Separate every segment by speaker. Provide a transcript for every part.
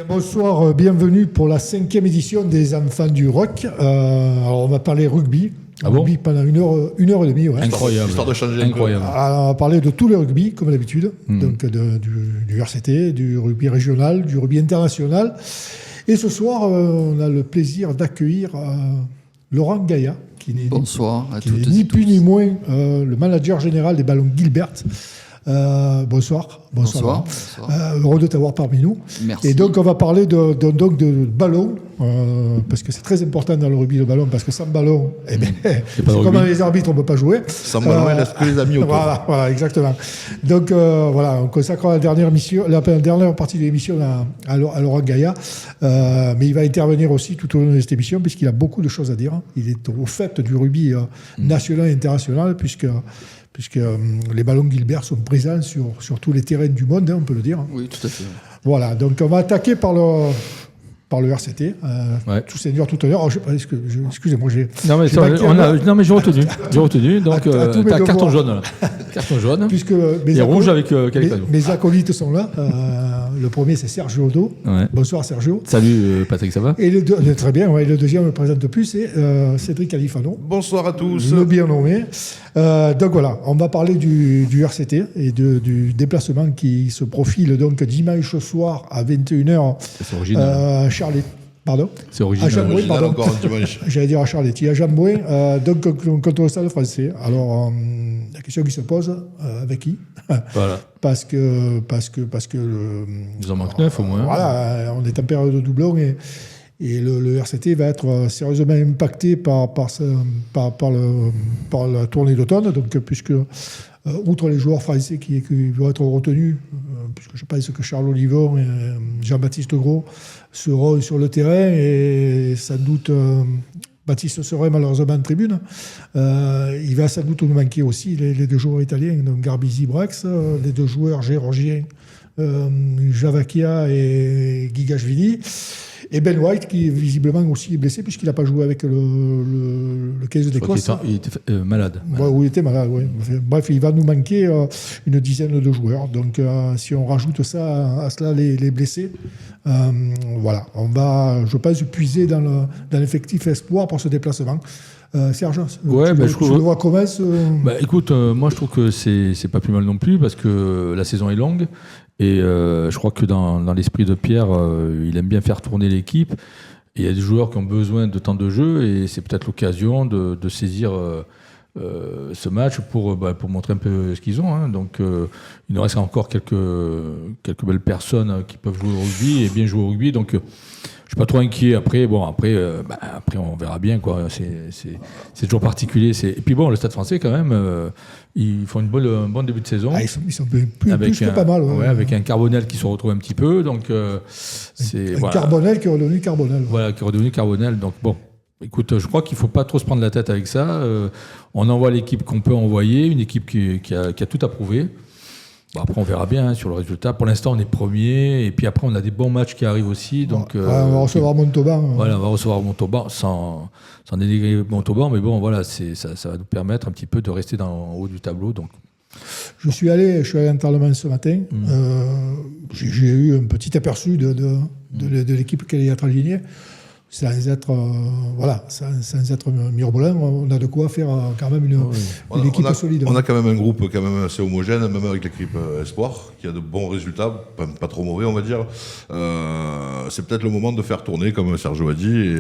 Speaker 1: Bonsoir, bienvenue pour la 5e édition des Enfants du Rock. Alors on va parler rugby.
Speaker 2: Ah bon
Speaker 1: Rugby pendant une heure et demie. Ouais.
Speaker 2: Incroyable.
Speaker 3: Histoire de changer
Speaker 2: Incroyable.
Speaker 1: Alors, on va parler de tous les rugby, comme d'habitude. Donc du RCT, du rugby régional, du rugby international. Et ce soir, on a le plaisir d'accueillir Laurent Gaillat, qui n'est
Speaker 4: Bonsoir à
Speaker 1: qui n'est
Speaker 4: toutes
Speaker 1: ni
Speaker 4: et
Speaker 1: plus
Speaker 4: tous.
Speaker 1: ni moins le manager général des Ballons Gilbert. Bonsoir.
Speaker 4: Bonsoir.
Speaker 1: Heureux de t'avoir parmi nous.
Speaker 4: Merci.
Speaker 1: Et donc, on va parler de ballon, parce que c'est très important dans le rugby, le ballon, parce que sans ballon, eh ben, c'est
Speaker 2: pas de
Speaker 1: comme
Speaker 2: rugby.
Speaker 1: les arbitres, on ne peut pas jouer.
Speaker 3: Sans ballon, il reste que les amis autour.
Speaker 1: Voilà, exactement. Donc, voilà, on consacre la dernière partie de l'émission à Laurent Gaillat, mais il va intervenir aussi tout au long de cette émission, puisqu'il a beaucoup de choses à dire. Il est au fait du rugby national et international, puisque les ballons Gilbert sont présents sur tous les terrains du monde, on peut le dire.
Speaker 4: Oui, tout à fait.
Speaker 1: Voilà, donc on va attaquer par le RCT,
Speaker 2: Ouais.
Speaker 1: tout seigneur, tout honneur. Alors, excusez-moi, j'ai...
Speaker 2: Non mais,
Speaker 1: j'ai manqué
Speaker 2: non mais j'ai retenu. Donc
Speaker 1: À tous mes
Speaker 2: t'as carton
Speaker 1: devoirs.
Speaker 2: jaune là. Carton jaune.
Speaker 1: Puisque
Speaker 2: Et rouge avec Calipano.
Speaker 1: mes acolytes sont là. Le premier, c'est Sergio Odo.
Speaker 2: Ouais.
Speaker 1: Bonsoir, Sergio.
Speaker 2: Salut Patrick, ça va?
Speaker 1: Et très bien, ouais, le deuxième, on ne le présente plus, c'est Cédric Califano.
Speaker 3: Bonsoir à tous.
Speaker 1: Le bien nommé. Donc voilà, on va parler du RCT et du déplacement qui se profile donc dimanche soir à 21h.
Speaker 2: C'est original.
Speaker 1: Charles. Pardon.
Speaker 2: C'est
Speaker 1: À
Speaker 2: original.
Speaker 1: Chamboué,
Speaker 3: Original
Speaker 1: pardon.
Speaker 3: encore un dimanche.
Speaker 1: J'allais dire à Charletti, à Jamboué, donc contre le Stade français. Alors, la question qui se pose, avec qui?
Speaker 2: Voilà.
Speaker 1: Parce que
Speaker 2: Il nous en manque 9 au moins.
Speaker 1: voilà, on est en période de doublon et le RCT va être sérieusement impacté par la tournée d'automne, donc puisque outre les joueurs français qui vont être retenus, puisque je pense que Charles Olivon et Jean-Baptiste Gros seront sur le terrain et sans doute Baptiste serait malheureusement en tribune. Il va sans doute nous manquer aussi les deux joueurs italiens, donc Garbisi Brax, les deux joueurs géorgiens, Javakia et Gigashvili. Et Ben White, qui visiblement aussi est blessé, puisqu'il n'a pas joué avec le 15
Speaker 2: Je crois
Speaker 1: d'Écosse.
Speaker 2: qu'il était malade.
Speaker 1: Ouais, oui, il était malade, oui. Bref, il va nous manquer une dizaine de joueurs. Donc, si on rajoute ça à cela les blessés, voilà, on va, je pense, puiser dans l'effectif espoir pour ce déplacement. Serge,
Speaker 2: Ouais,
Speaker 1: tu
Speaker 2: je trouve-
Speaker 1: le vois comment
Speaker 2: Bah écoute, moi je trouve que c'est pas plus mal non plus parce que la saison est longue et je crois que dans l'esprit de Pierre, il aime bien faire tourner l'équipe. Et il y a des joueurs qui ont besoin de temps de jeu et c'est peut-être l'occasion de saisir ce match pour montrer un peu ce qu'ils ont. Hein. Donc il nous reste encore quelques belles personnes qui peuvent jouer au rugby et bien jouer au rugby. Donc je suis pas trop inquiet. Après, on verra bien quoi. C'est toujours particulier. Et puis bon, le Stade Français quand même, ils font un bon début de saison.
Speaker 1: ils sont plus que pas mal.
Speaker 2: Ouais, avec un Carbonel qui se retrouve un petit peu. Donc c'est
Speaker 1: Un
Speaker 2: voilà.
Speaker 1: Carbonel qui est redevenu Carbonel.
Speaker 2: Voilà, qui est redevenu Carbonel. Donc bon, écoute, je crois qu'il ne faut pas trop se prendre la tête avec ça. On envoie l'équipe qu'on peut envoyer, une équipe qui a tout à prouver. Bon, après, on verra bien sur le résultat. Pour l'instant, on est premier. Et puis après, on a des bons matchs qui arrivent aussi. Donc,
Speaker 1: on va recevoir Montauban.
Speaker 2: Voilà, on va recevoir Montauban sans dénigrer Montauban. Mais bon, voilà, ça va nous permettre un petit peu de rester en haut du tableau. Donc.
Speaker 1: Je suis allé en Parlement ce matin. J'ai eu un petit aperçu de l'équipe qui allait être alignée. Sans être mirobolant, on a de quoi faire quand même une équipe solide.
Speaker 3: On a quand même un groupe quand même assez homogène, même avec l'équipe Espoir, qui a de bons résultats, pas trop mauvais on va dire. C'est peut-être le moment de faire tourner, comme Sergio a dit, et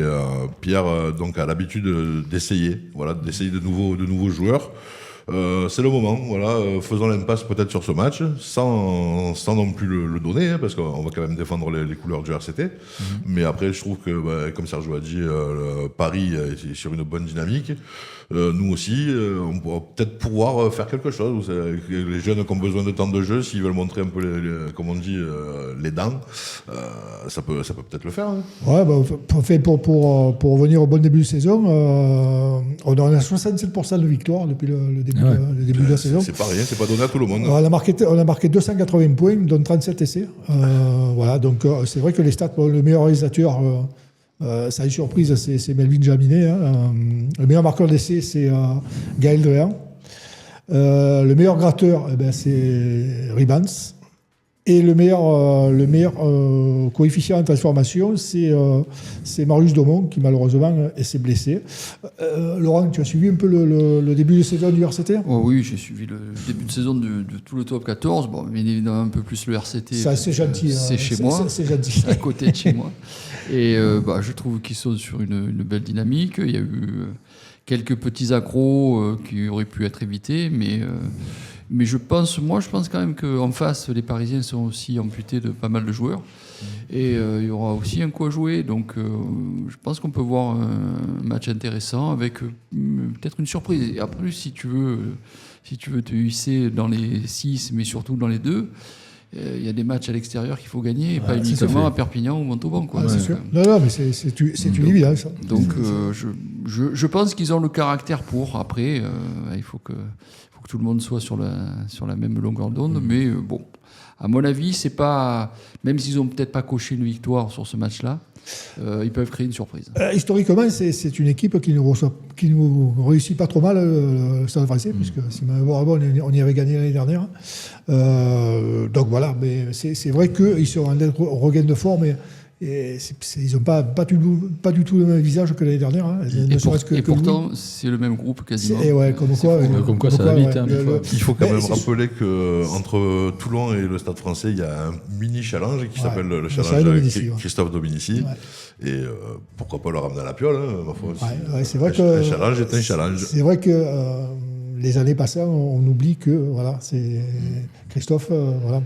Speaker 3: Pierre donc a l'habitude d'essayer de nouveaux joueurs. C'est le moment, voilà, faisons l'impasse peut-être sur ce match, sans non plus le donner, hein, parce qu'on va quand même défendre les couleurs du RCT. Mais après, je trouve que, comme Sergio a dit, Paris est sur une bonne dynamique. Nous aussi, on pourra peut-être pouvoir faire quelque chose. Les jeunes qui ont besoin de temps de jeu, s'ils veulent montrer un peu, comme on dit, les dents, ça peut peut-être le faire. Hein.
Speaker 1: Ouais, pour revenir au bon début de saison, on a 67% de victoire depuis le début de la saison.
Speaker 3: C'est pas rien, c'est pas donné à tout le monde.
Speaker 1: On a marqué 280 points, dont 37 essais. Voilà, donc c'est vrai que les stats, le meilleur réalisateur, ça a une surprise, c'est Melvin Jaminet. Hein. Le meilleur marqueur d'essai, c'est Gaël Dréan. Le meilleur gratteur, c'est Ribans. Et le meilleur coefficient de transformation, c'est Marius Domon, qui malheureusement s'est blessé. Laurent, tu as suivi un peu le début de saison du RCT ?
Speaker 4: Oh oui, j'ai suivi le début de saison de tout le top 14. Bon, bien évidemment, un peu plus le RCT.
Speaker 1: C'est assez gentil.
Speaker 4: C'est chez moi.
Speaker 1: C'est gentil.
Speaker 4: À côté de chez moi. Et je trouve qu'ils sont sur une belle dynamique. Il y a eu quelques petits accros qui auraient pu être évités, mais je pense quand même qu'en face, les Parisiens sont aussi amputés de pas mal de joueurs. Et il y aura aussi un coup à jouer. Donc je pense qu'on peut voir un match intéressant avec peut-être une surprise. Et après, si tu veux te hisser dans les 6, mais surtout dans les 2, il y a des matchs à l'extérieur qu'il faut gagner, et pas uniquement à Perpignan ou Montauban. Quoi.
Speaker 1: C'est sûr. Non, mais c'est une évidence.
Speaker 4: Donc je pense qu'ils ont le caractère pour. Après, il faut que tout le monde soit sur la même longueur d'onde. Mais bon, à mon avis, c'est pas, même s'ils ont peut-être pas coché une victoire sur ce match-là, ils peuvent créer une surprise.
Speaker 1: Historiquement, c'est une équipe qui nous réussit pas trop mal le Stade Français, puisque si on y avait gagné l'année dernière. Donc voilà, mais c'est vrai qu'ils sont en regain de forme. Et ils n'ont pas du tout le même visage que l'année dernière. Hein.
Speaker 4: Pourtant, c'est le même groupe quasiment.
Speaker 2: Comme quoi ça va vite.
Speaker 3: Il faut quand même rappeler qu'entre Toulon et le Stade Français, il y a un mini challenge qui s'appelle le challenge Christophe Dominici. Ouais. Et pourquoi pas le ramener à la piole, hein, ma foi.
Speaker 1: C'est vrai
Speaker 3: un challenge est un challenge.
Speaker 1: C'est vrai que les années passées, on oublie que voilà, c'est Christophe,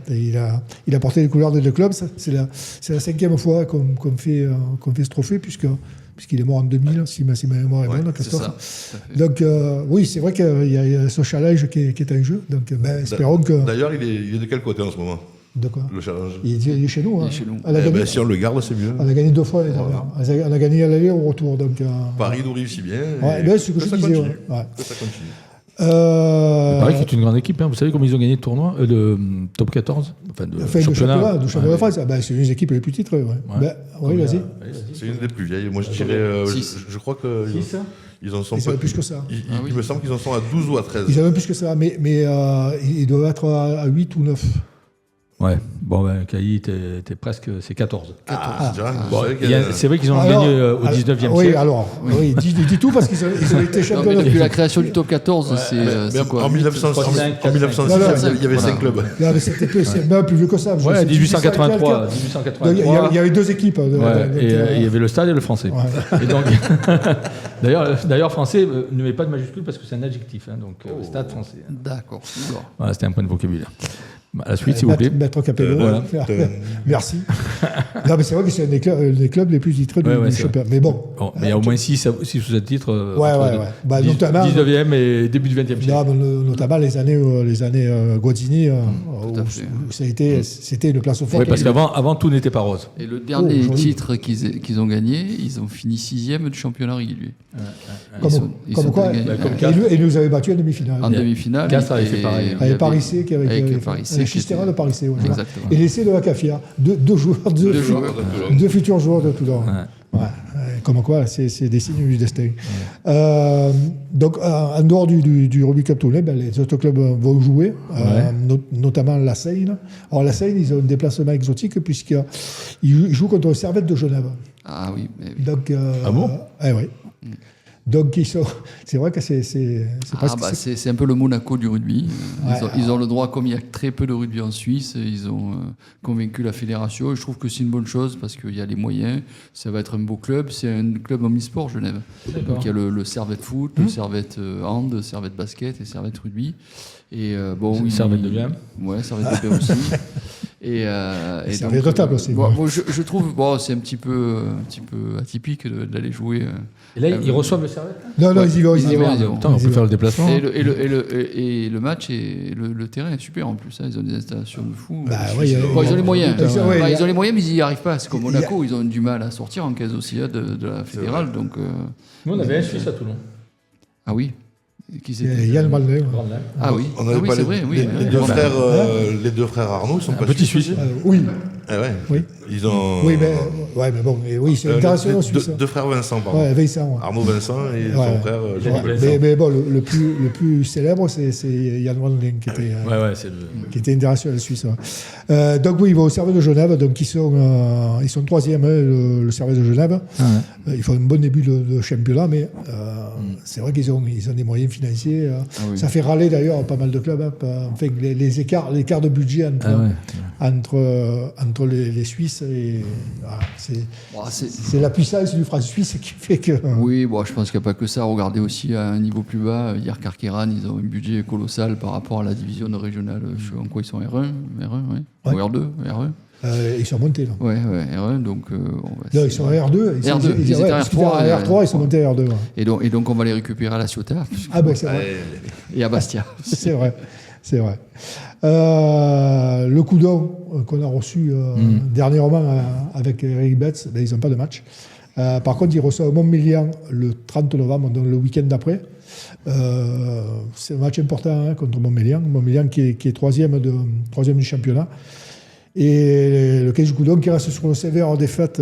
Speaker 1: il a porté les couleurs des deux clubs. C'est la 5e fois qu'on fait ce trophée, puisqu'il est mort en 2000, si ma mémoire est bonne, Christophe. Donc oui, c'est vrai qu'il y a ce challenge qui est en jeu. Donc espérons que.
Speaker 3: D'ailleurs, il est de quel côté en ce moment ?
Speaker 1: De quoi ?
Speaker 3: Le challenge.
Speaker 1: Il est chez nous.
Speaker 4: Chez nous.
Speaker 3: Si on le garde, c'est mieux.
Speaker 1: On a gagné 2 fois l'année dernière. On a gagné à l'aller et au retour. Donc,
Speaker 3: Paris nous réussit bien.
Speaker 1: C'est ce que je disais.
Speaker 3: Que ça continue.
Speaker 2: Paris qui est une grande équipe. Hein. Vous savez comment ils ont gagné le tournoi de top 14
Speaker 1: de championnat de France. C'est une des équipes les plus titrées. Oui, vas-y.
Speaker 3: C'est une des plus vieilles. Moi, je dirais. Je crois que. Ils en sont
Speaker 1: ils plus que ça.
Speaker 3: Il me semble qu'ils en sont à 12 ou à 13.
Speaker 1: Ils en ont plus que ça, mais ils doivent être à 8 ou 9.
Speaker 2: Ouais, bon, Cailly, t'es presque. C'est 14. C'est vrai qu'ils ont gagné au 19e siècle.
Speaker 1: Oui, alors, dis tout parce qu'ils ont été champions.
Speaker 4: Depuis la création du top 14, c'est quoi ?
Speaker 3: En 1906, il y avait 5 clubs.
Speaker 1: Non, mais c'était plus vieux que ça.
Speaker 2: Ouais, 1883.
Speaker 1: Il y avait 2 équipes.
Speaker 2: Et il y avait le Stade et le Français. Et donc, d'ailleurs, Français ne met pas de majuscule parce que c'est un adjectif. Donc, Stade Français.
Speaker 4: D'accord.
Speaker 2: Voilà, c'était un point de vocabulaire. À la suite, s'il vous plaît.
Speaker 1: Maître Capello. Merci. Non, mais c'est vrai que c'est un des clubs les plus titrés du championnat. Mais bon.
Speaker 2: Mais il y a au moins 6 sous ce titre.
Speaker 1: Notamment
Speaker 2: 19e et début du 20e siècle.
Speaker 1: Notamment les années Guazzini, où c'était une place forte.
Speaker 2: Oui, parce qu'avant, tout n'était pas rose.
Speaker 4: Et le dernier titre qu'ils ont gagné, ils ont fini 6e du championnat régulier.
Speaker 1: Comme quoi. Et nous avaient battu en demi-finale.
Speaker 4: En demi-finale.
Speaker 2: Castres avait fait pareil.
Speaker 1: Avec Paris C qui avait Chistera de Paris C. Et l'essai de la Cafia. Deux futurs joueurs de Toulon. Comme quoi, c'est des signes du destin. Donc, en dehors du Rugby Club Toulon, les autres clubs vont jouer, notamment la Seine. Alors, la Seine, ils ont un déplacement exotique puisqu'ils jouent contre le Servette de Genève.
Speaker 4: Ah oui.
Speaker 1: Donc,
Speaker 2: ah bon ?
Speaker 1: Oui. Donc, c'est vrai que c'est presque...
Speaker 4: c'est un peu le Monaco du rugby. Ils ont le droit, comme il y a très peu de rugby en Suisse, ils ont convaincu la fédération. Et je trouve que c'est une bonne chose parce qu'il y a les moyens. Ça va être un beau club. C'est un club omnisport, Genève. Donc, il y a le Servette foot, le Servette hand, le Servette basket et le Servette rugby. Et
Speaker 2: Servette de bien.
Speaker 4: Ouais, Servette de bien aussi. Et
Speaker 1: Servette de table aussi.
Speaker 4: Je trouve c'est un petit peu atypique d'aller jouer.
Speaker 2: Et là, ils reçoivent le Servette ?
Speaker 1: Non, ils y vont.
Speaker 2: On peut faire le déplacement.
Speaker 4: Et le match et le terrain est super en plus. Ils ont des installations de fou.
Speaker 1: Ils
Speaker 4: ont les moyens. Ils ont les moyens, mais ils n'y arrivent pas. C'est comme Monaco, ils ont du mal à sortir en caisse aussi de la fédérale. Donc,
Speaker 2: nous, on avait un Suisse à Toulon.
Speaker 4: Ah oui.
Speaker 1: Yann Brandlin.
Speaker 4: Ah oui,
Speaker 3: on avait pas
Speaker 4: c'est vrai.
Speaker 3: Les deux frères Arnaud sont pas
Speaker 2: petit Suisse.
Speaker 1: Oui.
Speaker 3: Eh ouais.
Speaker 1: Oui.
Speaker 3: Ils ont
Speaker 1: Oui, mais bon, oui, c'est international suisse.
Speaker 3: deux frères Vincent, pardon.
Speaker 1: Ouais, Vincent. Ouais.
Speaker 3: Arnaud Vincent et
Speaker 1: Ouais.
Speaker 3: son frère Jean-Luc
Speaker 1: Ouais,
Speaker 3: Vincent.
Speaker 1: mais bon, le plus célèbre, c'est Yann Wanling qui était.
Speaker 2: c'est le.
Speaker 1: Qui était international suisse. Ouais. Donc oui, ils vont au Servette de Genève, donc ils sont troisième, le Servette de Genève. Ils font un bon début de championnat, mais c'est vrai qu'ils ont des moyens financiers.
Speaker 4: oui.
Speaker 1: Ça fait râler d'ailleurs pas mal de clubs. Enfin, les écarts de budget entre les Suisses et voilà, c'est la puissance du franc suisse qui fait que.
Speaker 4: Oui, bon, je pense qu'il n'y a pas que ça. Regardez aussi à un niveau plus bas, hier Carqueran, ils ont un budget colossal par rapport à la division régionale. Je sais en quoi ils sont R1, oui. Ou R2, R1.
Speaker 1: Ils sont montés là.
Speaker 4: Ouais, R1, donc.
Speaker 1: Non, ils sont à R2.
Speaker 4: R2, ils étaient à
Speaker 1: R3, ils sont montés à R2. Ouais.
Speaker 4: Et donc, on va les récupérer à la Ciotat.
Speaker 1: Ah ben c'est vrai.
Speaker 4: Et à Bastia.
Speaker 1: C'est vrai. Le coup d'eau qu'on a reçu dernièrement avec Eric Betts, ben, ils n'ont pas de match. Par contre, ils reçoivent Montmélian le 30 novembre, donc le week-end d'après. C'est un match important contre Montmélian. Montmélian qui est troisième du championnat. Et le 15 Coudon qui reste sur le CV en défaite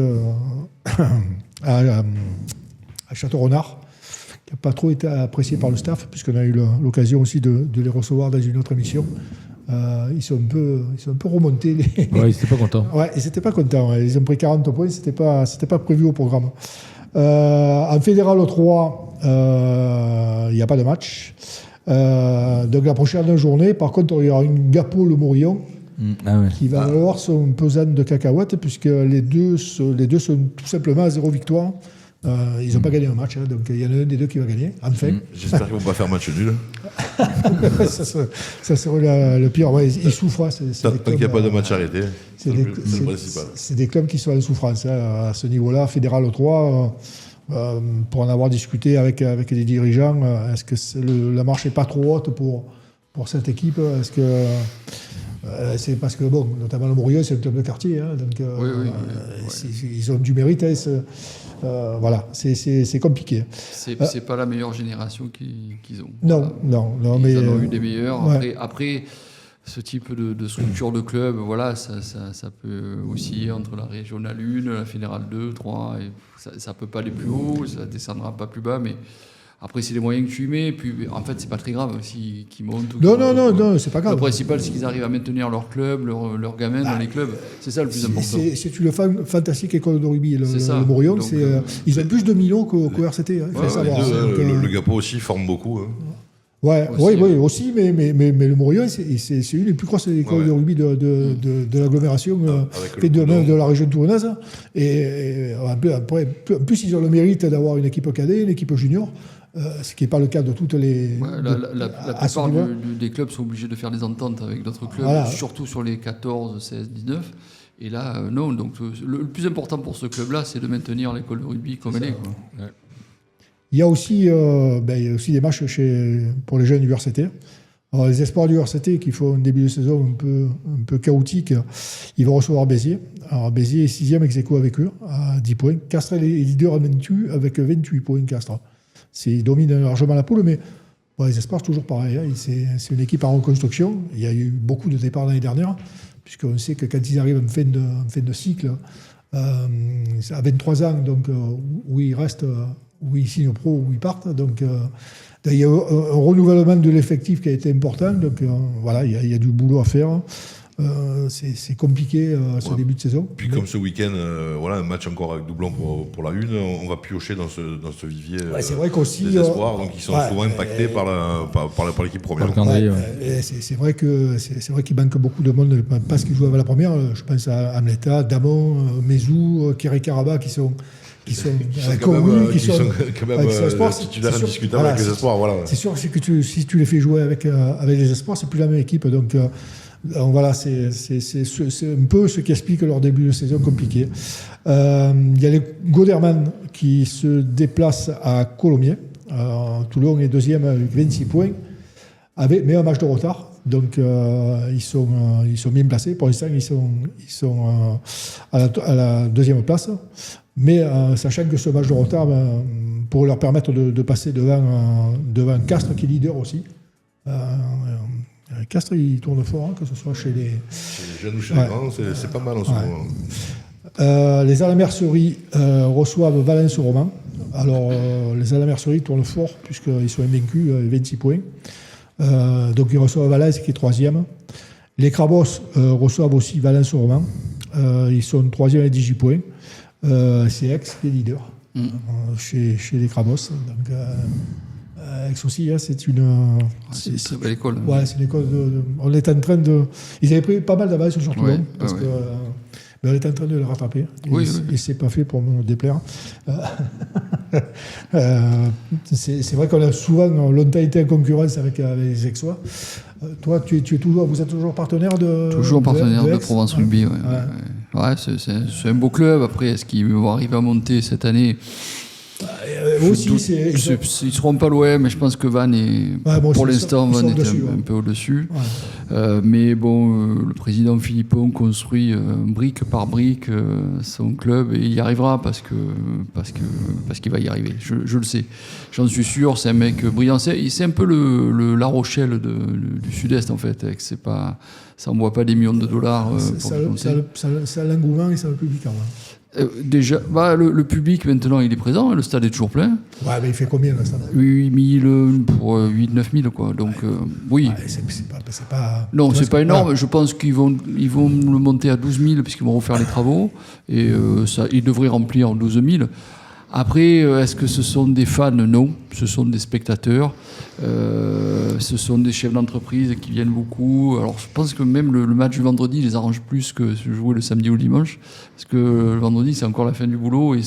Speaker 1: à Château-Renard, qui n'a pas trop été apprécié par le staff, puisqu'on a eu l'occasion aussi de les recevoir dans une autre émission. Ils sont un peu remontés.
Speaker 2: Ouais, ils n'étaient pas contents.
Speaker 1: Ouais, ils n'étaient pas contents. Ouais. Ils ont pris 40 points, c'était pas prévu au programme. En Fédéral 3, il n'y a pas de match. Donc la prochaine journée, par contre, il y aura une Gapo-Le Morillon qui va avoir son pesant de cacahuètes, puisque les deux sont tout simplement à 0 victoire. Ils n'ont pas gagné un match, donc il y en a un des deux qui va gagner, enfin.
Speaker 3: J'espère qu'ils ne vont pas faire match nul.
Speaker 1: ça serait le pire. Ouais, ils souffrent.
Speaker 3: Tant qu'il n'y a pas de match arrêté, c'est le principal.
Speaker 1: C'est des clubs qui sont en souffrance à ce niveau-là. Fédéral 3, pour en avoir discuté avec les dirigeants, est-ce que la marche n'est pas trop haute pour cette équipe? Est-ce que c'est parce que, bon, notamment le Mourieux, c'est le club de quartier, donc ils ont du mérite. Voilà, c'est compliqué.
Speaker 4: C'est pas la meilleure génération qu'ils ont.
Speaker 1: Non, mais
Speaker 4: ils en ont eu des meilleurs. Après, ce type de structure de club, voilà, ça peut osciller entre la régionale 1, la fédérale 2, 3, et ça peut pas aller plus haut, ça descendra pas plus bas, mais après c'est les moyens que tu y mets, et puis en fait c'est pas très grave s'ils montent.
Speaker 1: Non, c'est pas grave.
Speaker 4: Le principal c'est qu'ils arrivent à maintenir leur club, leurs gamins dans les clubs, c'est ça le plus important.
Speaker 1: C'est une fantastique école de rugby, le Morillon, ils ont plus de Milo qu'au RCT, il faut savoir.
Speaker 3: Le Gapo aussi forme beaucoup.
Speaker 1: Ouais, aussi, mais le Morillon, c'est une des plus grosses écoles de rugby de l'agglomération, de la région tournaise. Et en plus, ils ont le mérite d'avoir une équipe cadet, une équipe junior, ce qui n'est pas le cas de toutes les.
Speaker 4: La plupart des clubs sont obligés de faire des ententes avec d'autres clubs, surtout sur les 14, 16, 19. Et là, non. Donc, le plus important pour ce club-là, c'est de maintenir l'école de rugby comme elle est. Quoi. Ouais.
Speaker 1: Il y a aussi des matchs pour les jeunes du RCT. Alors, les espoirs du RCT qui font un début de saison un peu chaotique, ils vont recevoir Béziers. Alors Béziers est 6e ex-aequo avec eux, à 10 points. Castres est leader en Ventu avec 28 points. Castres. Ils dominent largement la poule, mais les espoirs, toujours pareil. C'est une équipe en reconstruction. Il y a eu beaucoup de départs l'année dernière, puisqu'on sait que quand ils arrivent en fin de cycle, à 23 ans, donc, où ils restent... où ils signent pro, où ils partent. Donc, il y a un renouvellement de l'effectif qui a été important. Donc, voilà, il y a du boulot à faire. C'est compliqué ce début de saison.
Speaker 3: Puis comme ce week-end, un match encore avec doublon pour la une, on va piocher dans ce vivier
Speaker 1: c'est vrai qu'aussi,
Speaker 3: des espoirs, donc ils sont souvent impactés par l'équipe première.
Speaker 1: C'est vrai qu'il manque beaucoup de monde parce qu'ils jouent avec la première. Je pense à Amleta, Damon, Mezou, Kéré Karaba qui sont
Speaker 3: quand même titulaires indiscutables avec les espoirs. Voilà.
Speaker 1: C'est sûr que si tu les fais jouer avec les espoirs, c'est plus la même équipe. Donc voilà, c'est un peu ce qui explique leur début de saison compliqué. Il y a les Goderman qui se déplacent à Colomiers. Toulon est deuxième avec 26 points, mais un match de retard. Donc ils sont bien placés. Pour l'instant, ils sont à la deuxième place. Mais sachant que ce match de retard pourrait leur permettre de passer devant Castres, qui est leader aussi. Castres, ils tournent fort, hein, que ce soit chez les...
Speaker 3: Chez les jeunes ou chez les grands, c'est pas mal en ce moment.
Speaker 1: Les Alamerceries reçoivent Valence-Roman. Alors, les Alamerceries tournent fort, puisqu'ils sont invaincus, 26 points. Donc, ils reçoivent Valence, qui est 3e. Les Crabos reçoivent aussi Valence-Roman. Ils sont 3e avec 18 points. C'est Aix qui est leader chez les Crabos. Donc, Aix aussi, hein, c'est une...
Speaker 4: C'est une très belle école.
Speaker 1: Ouais, c'est une école on est en train de... Ils avaient pris pas mal d'avance sur Toulon, parce que... mais on est en train de le rattraper. Et c'est pas fait pour me déplaire. C'est vrai qu'on a souvent longtemps été en concurrence avec les Aixois. Toi, vous êtes toujours partenaire de...
Speaker 4: Toujours partenaire de
Speaker 1: Aix.
Speaker 4: Provence Rugby, ouais, c'est un beau club. Après, est-ce qu'ils vont arriver à monter cette année?
Speaker 1: Aussi,
Speaker 4: ils seront pas loin, mais je pense que Vannes est, pour l'instant, Vannes est un peu au-dessus. Ouais. Mais bon, le président Philippon construit brique par brique son club et il y arrivera parce qu'il va y arriver. Je le sais, j'en suis sûr. C'est un mec brillant. C'est un peu le La Rochelle du Sud-Est en fait. C'est pas, ça envoie pas des millions de dollars.
Speaker 1: Ça a l'engouement et ça a le public en main.
Speaker 4: Déjà, le public maintenant il est présent, le stade est toujours plein.
Speaker 1: Ouais, mais il fait combien le stade?
Speaker 4: 8 000 pour 8-9 000 quoi. Donc oui.
Speaker 1: Ouais, c'est pas.
Speaker 4: Non, c'est pas énorme. Je pense qu'ils vont le monter à 12 000 puisqu'ils vont refaire les travaux et ils devraient remplir 12 000. Après, est-ce que ce sont des fans? Non, ce sont des spectateurs. Ce sont des chefs d'entreprise qui viennent beaucoup. Alors, je pense que même le match du vendredi les arrange plus que jouer le samedi ou le dimanche. Parce que le vendredi, c'est encore la fin du boulot. Et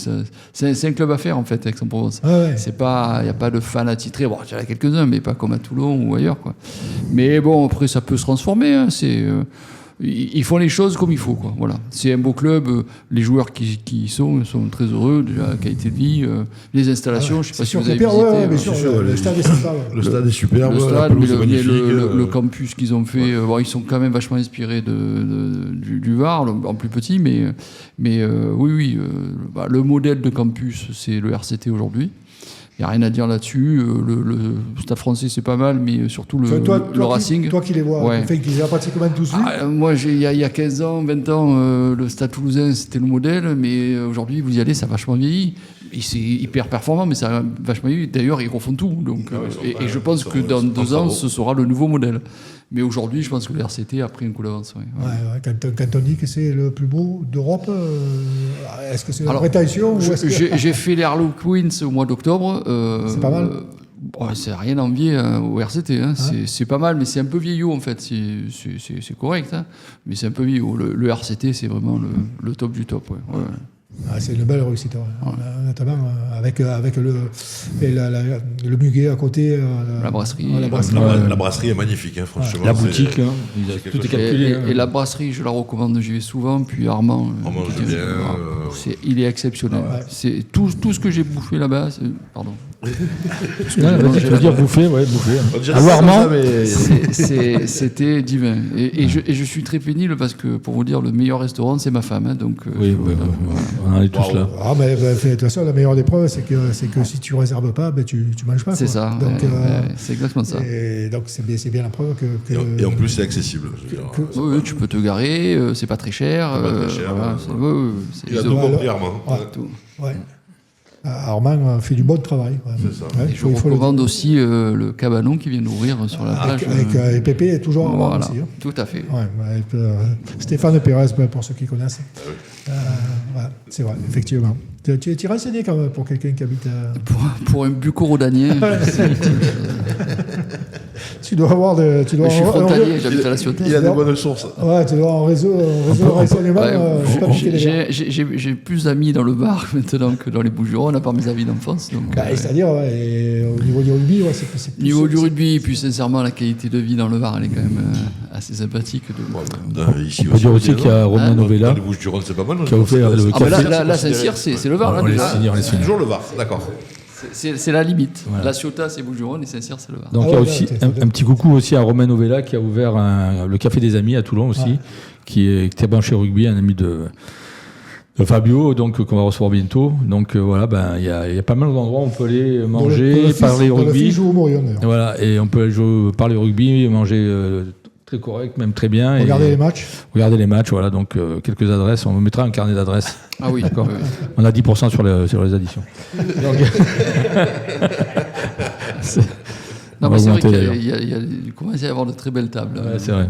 Speaker 4: c'est un club à faire, en fait, Aix-en-Provence.
Speaker 1: Ah ouais.
Speaker 4: Il n'y a pas de fans attitrés. Bon, il y en a quelques-uns, mais pas comme à Toulon ou ailleurs, quoi. Mais bon, après, ça peut se transformer. Hein, ils font les choses comme il faut, quoi. Voilà. C'est un beau club. Les joueurs qui y sont très heureux de la qualité de vie. Les installations, je ne sais pas si vous avez visité.
Speaker 1: Le stade est sympa.
Speaker 3: Le stade est superbe.
Speaker 4: Le stade,
Speaker 3: la pelouse est magnifique.
Speaker 4: Le campus qu'ils ont fait, ils sont quand même vachement inspirés du Var, en plus petit, mais oui, le modèle de campus, c'est le RCT aujourd'hui. Il n'y a rien à dire là-dessus. Le Stade français, c'est pas mal, mais surtout le Racing.
Speaker 1: Toi qui les vois,
Speaker 4: ouais.
Speaker 1: Fait qu'ils les a pratiquement tous vus.
Speaker 4: Moi, il y a 15 ans, 20 ans, le Stade toulousain, c'était le modèle, mais aujourd'hui, vous y allez, ça a vachement vieilli. C'est hyper performant, mais ça a vachement vieilli. D'ailleurs, ils refont tout. Donc, et je pense que dans 2 ans, ce sera le nouveau modèle. Mais aujourd'hui, je pense que le RCT a pris un coup d'avance. Ouais.
Speaker 1: Quand on dit que c'est le plus beau d'Europe, est-ce que c'est une prétention
Speaker 4: J'ai fait les Harlequins au mois d'octobre.
Speaker 1: C'est pas mal.
Speaker 4: C'est rien à envier au RCT. Hein. C'est pas mal, mais c'est un peu vieillot en fait. C'est correct, hein. Mais c'est un peu vieillot. Le RCT, c'est vraiment le top du top. Ouais.
Speaker 1: C'est une belle réussite, notamment avec le muguet à côté.
Speaker 4: La brasserie.
Speaker 3: La brasserie est magnifique, hein, franchement.
Speaker 2: La boutique, tout est calculé.
Speaker 4: Et la brasserie, je la recommande, j'y vais souvent. Puis Armand, il est exceptionnel. Ouais. C'est tout ce que j'ai bouffé là-bas. Pardon.
Speaker 2: Tu veux dire bouffer, ouais, bouffer.
Speaker 4: Armand, c'était divin. Et je suis très pénible parce que, pour vous dire, le meilleur restaurant, c'est ma femme. Hein, donc,
Speaker 2: on en est tous là.
Speaker 1: Mais de toute façon, la meilleure des preuves, c'est que si tu ne réserves pas, tu manges pas.
Speaker 4: C'est ça. Donc, c'est exactement ça.
Speaker 1: Et donc, c'est bien la preuve que
Speaker 3: et en plus, c'est accessible.
Speaker 4: Oui, tu peux te garer, c'est pas très cher.
Speaker 3: Il a tout compris, Armand.
Speaker 1: Ouais. Armand fait du bon travail.
Speaker 3: C'est ça.
Speaker 4: Ouais, je recommande aussi le cabanon qui vient d'ouvrir sur la plage.
Speaker 1: Avec Pépé est toujours en
Speaker 4: voilà,
Speaker 1: aussi. Hein.
Speaker 4: Tout à fait.
Speaker 1: Ouais, avec Stéphane Pérez, pour ceux qui connaissent. C'est vrai, effectivement. Tu es renseigné quand même pour quelqu'un qui habite
Speaker 4: pour un bucco-rhodanien.
Speaker 1: Tu dois avoir
Speaker 4: je suis frontalier, j'habite à la Ciotat.
Speaker 3: Il a des bonnes sources.
Speaker 1: Ouais, tu dois avoir un réseau de renseignement.
Speaker 4: J'ai plus d'amis dans le Var maintenant que dans les Bouches-du-Rhône, à part mes amis d'enfance.
Speaker 1: C'est-à-dire, au niveau du rugby, c'est plus...
Speaker 4: Niveau du rugby, puis sincèrement, la qualité de vie dans le Var, elle est quand même assez sympathique.
Speaker 2: On peut dire aussi qu'il y a Romain Novella.
Speaker 3: Dans les Bouches-du-Rhône, c'est pas mal.
Speaker 2: Qui a offert le café.
Speaker 4: Là, Saint-Cyr, c'est le Var.
Speaker 3: C'est toujours le Var, d'accord.
Speaker 4: C'est la limite. Voilà. La Ciotat, c'est Bouches-du-Rhône et Saint-Cyr, c'est le Var.
Speaker 2: Donc il y a aussi un petit coucou aussi à Romain Novella qui a ouvert le Café des Amis à Toulon aussi, qui est très branché rugby, un ami de Fabio, donc qu'on va recevoir bientôt. Donc voilà, il y a pas mal d'endroits où on peut aller manger, parler rugby.
Speaker 1: Joue au Morion,
Speaker 2: voilà, et on peut aller parler rugby, manger très correct, même très bien.
Speaker 1: Regardez
Speaker 2: et
Speaker 1: les matchs.
Speaker 2: Regardez les matchs, voilà, donc quelques adresses. On mettra un carnet d'adresses.
Speaker 4: Ah oui,
Speaker 2: D'accord.
Speaker 4: oui.
Speaker 2: On a 10% sur les additions. Donc,
Speaker 4: Non,
Speaker 2: on
Speaker 4: mais
Speaker 2: va
Speaker 4: c'est vrai
Speaker 2: augmenter,
Speaker 4: il commence à y avoir de très belles tables.
Speaker 2: ouais, c'est vrai.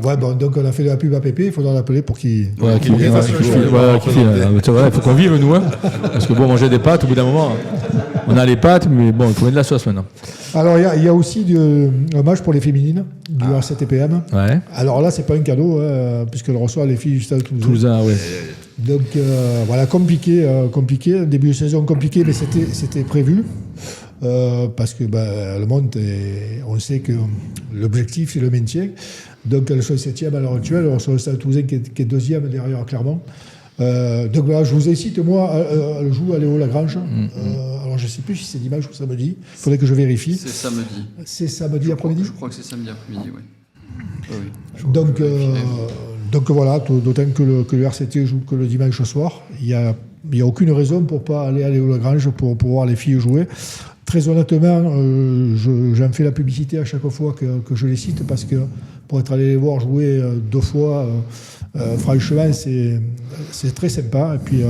Speaker 1: Ouais, bon, donc on a fait de la pub à Pépé, il faudra l'appeler pour qu'il.
Speaker 2: Voilà,
Speaker 3: qu'il fasse le choix.
Speaker 2: il faut qu'on vive, nous. Hein. Parce que bon, manger des pâtes, au bout d'un moment, on a les pâtes, mais bon, il faut mettre de la sauce maintenant.
Speaker 1: Alors il y a aussi un match pour les féminines du RCTPM.
Speaker 2: Ouais.
Speaker 1: Alors là, c'est pas un cadeau, puisqu'elle reçoit les filles du Stade Toulousain.
Speaker 2: Toulousain, ouais.
Speaker 1: Donc voilà, compliqué, début de saison compliqué, mais c'était prévu. Parce que le monde, on sait que l'objectif c'est le maintien. Donc elles sont 7e à l'heure actuelle, on reçoit le Stade Toulousain qui est 2e derrière Clermont. Donc voilà, je vous incite, moi, elle joue à Léo Lagrange. Alors je ne sais plus si c'est dimanche ou samedi, il faudrait que je vérifie.
Speaker 4: C'est samedi.
Speaker 1: C'est samedi après-midi.
Speaker 4: Je crois que c'est samedi après-midi, oui.
Speaker 1: Donc voilà, d'autant que le RCT joue que le dimanche soir. Il n'y a aucune raison pour ne pas aller à Léo Lagrange pour voir les filles jouer. Très honnêtement, j'en fais la publicité à chaque fois que je les cite parce que pour être allé les voir jouer 2 fois, franchement, c'est très sympa. Et puis,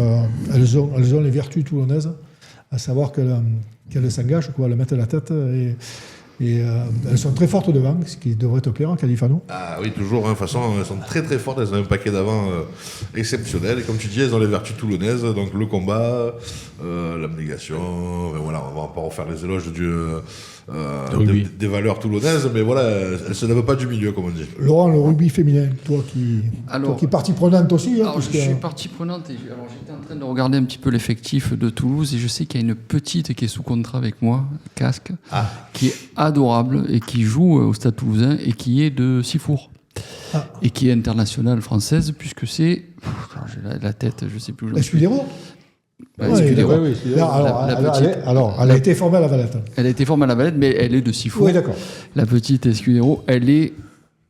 Speaker 1: elles ont les vertus toulonnaises, à savoir qu'elles s'engagent, elles mettent la tête et elles sont très fortes devant, ce qui devrait te plaire, Califano.
Speaker 3: Ah oui, toujours. De toute façon, elles sont très très fortes. Elles ont un paquet d'avant exceptionnel. Et comme tu dis, elles ont les vertus toulonnaises. Donc le combat, l'abnégation. Voilà, on va pas refaire les éloges des valeurs toulonnaises. Mais voilà, elles se lèvent pas du milieu, comme on dit.
Speaker 1: Laurent, le rugby féminin, toi qui es partie prenante aussi.
Speaker 4: Alors, je suis partie prenante. Alors, j'étais en train de regarder un petit peu l'effectif de Toulouse et je sais qu'il y a une petite qui est sous contrat avec moi, Casque, qui est adorable et qui joue au Stade Toulousain et qui est de Sifour. Et qui est internationale française puisque c'est... J'ai la tête, je ne sais plus où j'en suis.
Speaker 1: Escudero.
Speaker 4: Escudero.
Speaker 1: Alors, elle a été formée à la Valette.
Speaker 4: Elle a été formée à la Valette, mais elle est de Sifour.
Speaker 1: Oui, d'accord.
Speaker 4: La petite Escudero, elle est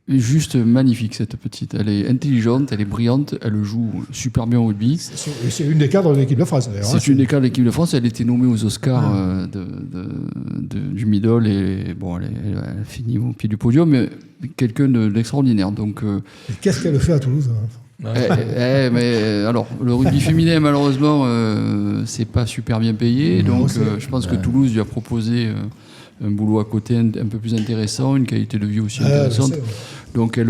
Speaker 4: juste magnifique, cette petite. Elle est intelligente, elle est brillante, elle joue super bien au rugby.
Speaker 1: C'est une des cadres de l'équipe de France, d'ailleurs.
Speaker 4: C'est une des cadres de l'équipe de France. Elle a été nommée aux Oscars du Middle et bon, elle a fini au pied du podium, mais quelqu'un d'extraordinaire. Donc,
Speaker 1: qu'est-ce qu'elle fait à Toulouse
Speaker 4: mais alors, le rugby féminin, malheureusement, c'est pas super bien payé. Donc, je pense que Toulouse lui a proposé un boulot à côté un peu plus intéressant, une qualité de vie aussi intéressante. Donc elle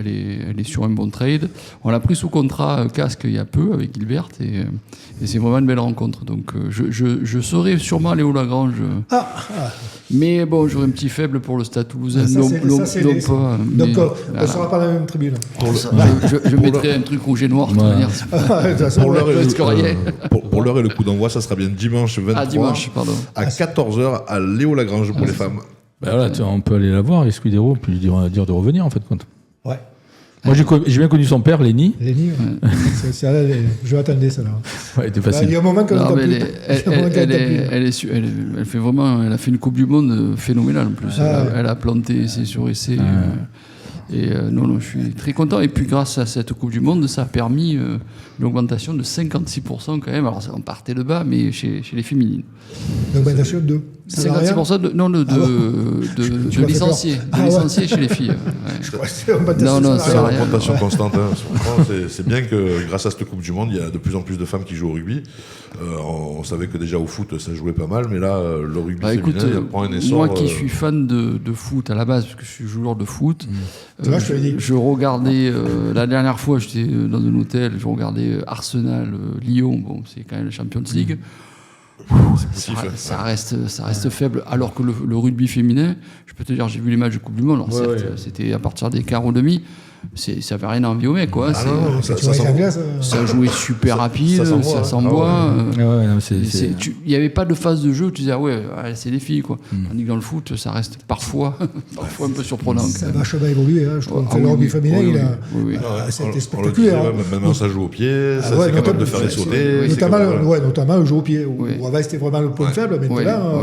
Speaker 4: est sur un bon trade. On l'a pris sous contrat Casque il y a peu avec Gilbert et c'est vraiment une belle rencontre. Donc je serai sûrement allé au Lagrange. Mais bon, j'aurai un petit faible pour le Stade Toulousain.
Speaker 1: Donc on ne sera pas dans la même tribune.
Speaker 4: Je mettrai un truc rouge et noir.
Speaker 3: Pour l'heure et le coup d'envoi, ça sera bien dimanche 23 à 14h à Léo Lagrange pour les femmes.
Speaker 2: Voilà, on peut aller la voir, Escudero, puis lui dire de revenir en fait compte.
Speaker 1: Ouais.
Speaker 2: Moi j'ai bien connu son père, Lenny.
Speaker 1: Lenny, je l'attendais celle-là.
Speaker 2: Ouais, c'était facile.
Speaker 1: Il y a un moment qu'elle
Speaker 4: elle fait vraiment, elle a fait une Coupe du Monde phénoménale en plus. Elle a planté essai sur essai. Non, je suis très content. Et puis grâce à cette Coupe du Monde, ça a permis une augmentation de 56% quand même. Alors on partait de bas, mais chez les féminines.
Speaker 1: Une augmentation de
Speaker 4: 56% de licenciés. Licenciés chez les filles. Ouais.
Speaker 3: C'est une augmentation constante. C'est bien que grâce à cette Coupe du Monde, il y a de plus en plus de femmes qui jouent au rugby. On savait que déjà au foot, ça jouait pas mal, mais là, le rugby féminin prend un essor.
Speaker 4: Moi qui suis fan de foot à la base, parce que je suis joueur de foot, je regardais, la dernière fois, j'étais dans un hôtel, je regardais Arsenal-Lyon, bon, c'est quand même la Champions League. Ça reste faible, alors que le rugby féminin, je peux te dire, j'ai vu les matchs de Coupe du Monde, alors certes, c'était à partir des quarts ou demi, ça fait rien à envie au mec, quoi. Ça jouait super rapide, ça s'envoie. Il n'y avait pas de phase de jeu où tu disais, c'est des filles, quoi. Tandis que dans le foot, ça reste parfois un peu surprenant.
Speaker 1: Ça va vachement évoluer, je trouve que le rugby féminin, c'était spectaculaire.
Speaker 3: Maintenant, ça joue au pied, c'est capable de faire les sauter.
Speaker 1: Notamment le jeu au pied. Avant, c'était vraiment le point faible, mais maintenant,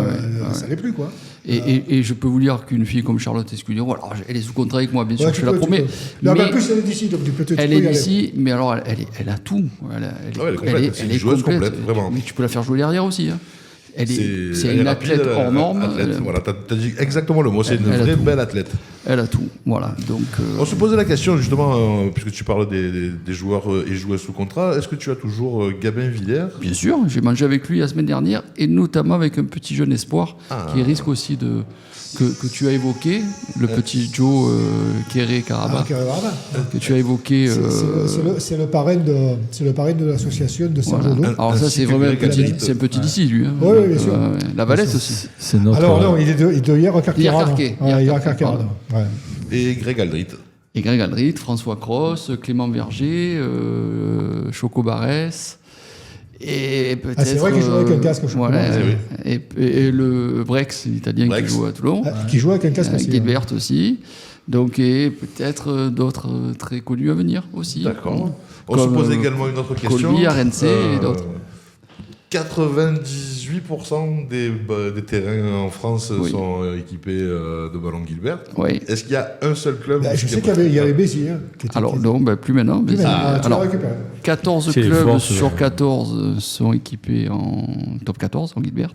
Speaker 1: ça l'est plus, quoi.
Speaker 4: Et je peux vous dire qu'une fille comme Charlotte Escudero, alors elle est sous contrat avec moi, bien sûr, je la promets.
Speaker 1: En plus, elle est d'ici, donc tu peux te.
Speaker 4: Elle est d'ici, mais alors elle a tout. Elle est complète,
Speaker 3: vraiment.
Speaker 4: Mais tu peux la faire jouer derrière aussi. C'est
Speaker 3: elle
Speaker 4: une
Speaker 3: est rapide,
Speaker 4: athlète hors norme.
Speaker 3: Voilà, t'as dit exactement le mot. C'est une
Speaker 4: elle a
Speaker 3: vraie
Speaker 4: tout.
Speaker 3: belle athlète.
Speaker 4: Elle a tout. Voilà. Donc,
Speaker 3: On se posait la question justement, puisque tu parles des joueurs et joueuses sous contrat, est-ce que tu as toujours Gabin Villers?
Speaker 4: bien sûr, j'ai mangé avec lui la semaine dernière et notamment avec un petit jeune espoir qui risque aussi que tu as évoqué, le petit Joe Kéré-Karabakh, que tu as évoqué.
Speaker 1: C'est le parrain de l'association de Saint-Jodo.
Speaker 4: Voilà. Alors ça, c'est vraiment un petit d'ici, lui. Hein.
Speaker 1: Oui, bien sûr.
Speaker 4: La Valette aussi.
Speaker 2: C'est notre.
Speaker 1: Alors non, il est de Hier-Carquerade.
Speaker 4: Hier-Carquerade.
Speaker 1: Ouais.
Speaker 3: Et Greg Aldrit.
Speaker 4: Et Greg Aldrit, François Cross, Clément Verger, Choco Barès. Et peut-être.
Speaker 1: C'est vrai qu'il joue avec un casque.
Speaker 4: Voilà, et le Brex, l'italien qui joue à Toulon.
Speaker 1: Qui joue avec un casque aussi.
Speaker 4: Gilbert aussi. Donc, et peut-être d'autres très connus à venir aussi.
Speaker 3: D'accord. On se pose également une autre question.
Speaker 4: Colby, RNC et d'autres.
Speaker 3: 98% des terrains en France sont équipés de ballons Gilbert.
Speaker 4: Oui.
Speaker 3: Est-ce qu'il y a un seul club
Speaker 1: Je sais qu'il y avait Béziers.
Speaker 4: Alors, non, plus maintenant. Alors, 14 clubs sur 14 sont équipés en top 14, en Gilbert.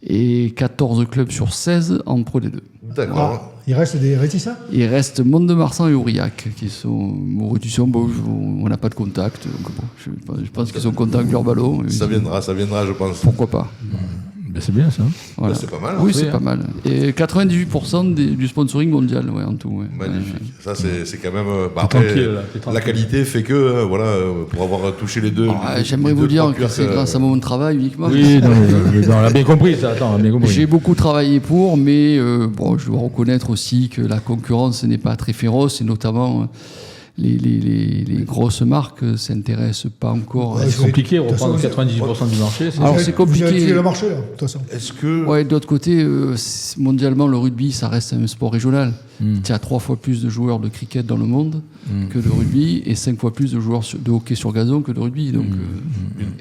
Speaker 4: Et 14 clubs sur 16 en Pro D2.
Speaker 3: D'accord.
Speaker 1: Il reste des réticents?
Speaker 4: Il reste Mont-de-Marsan et Aurillac qui sont réticents. Bon, on n'a pas de contact. Donc bon, je pense qu'ils sont contents avec leur ballon.
Speaker 3: Ça viendra, je pense.
Speaker 4: Pourquoi pas.
Speaker 2: Ben c'est bien ça.
Speaker 4: Voilà.
Speaker 3: C'est pas mal.
Speaker 4: Oui, c'est pas mal. Et 98% du sponsoring mondial, en tout. Ouais.
Speaker 3: Magnifique. Ça, c'est quand même. Après, la qualité fait que, pour avoir touché les deux.
Speaker 4: J'aimerais vous dire que c'est grâce à mon travail uniquement.
Speaker 2: Oui, non, on a bien compris ça. Attends, on a bien compris.
Speaker 4: J'ai beaucoup travaillé mais je dois reconnaître aussi que la concurrence n'est pas très féroce, et notamment. Les grosses marques ne s'intéressent pas encore.
Speaker 2: C'est compliqué, reprendre 98% du marché.
Speaker 4: Alors c'est compliqué.
Speaker 1: Vous avez tué le marché, là, de toute façon.
Speaker 3: Est-ce que...
Speaker 4: Ouais, d'autre côté, mondialement, le rugby, ça reste un sport régional. Il y a 3 fois plus de joueurs de cricket dans le monde que de rugby, et 5 fois plus de joueurs de hockey sur gazon que de rugby. Donc,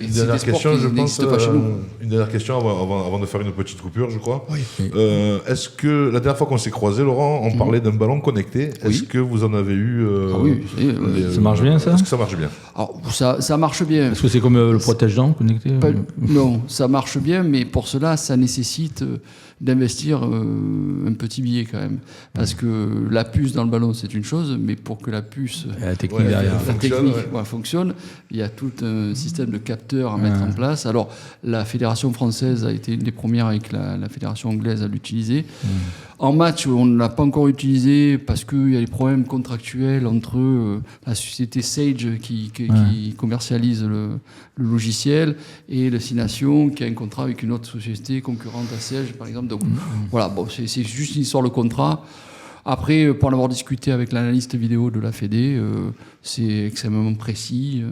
Speaker 3: une dernière question, je pense.
Speaker 4: Pas chez nous.
Speaker 3: Une dernière question avant de faire une petite coupure, je crois.
Speaker 1: Oui.
Speaker 3: Est-ce que la dernière fois qu'on s'est croisés, Laurent, on parlait d'un ballon connecté. Est-ce que vous en avez eu
Speaker 4: oui.
Speaker 2: Ça marche bien, ça?
Speaker 3: Est-ce que ça marche bien?
Speaker 4: Alors, ça marche bien.
Speaker 2: Est-ce que c'est comme le protège-dents connecté?
Speaker 4: Non, ça marche bien, mais pour cela, ça nécessite d'investir un petit billet quand même. Parce que la puce dans le ballon, c'est une chose, mais pour que la puce
Speaker 2: la technique derrière
Speaker 4: fonctionne, il y a tout un système de capteurs à mettre en place. Alors, la Fédération française a été une des premières avec la Fédération anglaise à l'utiliser. En match, on ne l'a pas encore utilisé parce qu'il y a des problèmes contractuels entre la société Sage qui commercialise le logiciel et le 6 Nations qui a un contrat avec une autre société concurrente à Sage, par exemple. Donc voilà, bon, c'est juste une histoire de contrat. Après, pour en avoir discuté avec l'analyste vidéo de la Fédé, c'est extrêmement précis,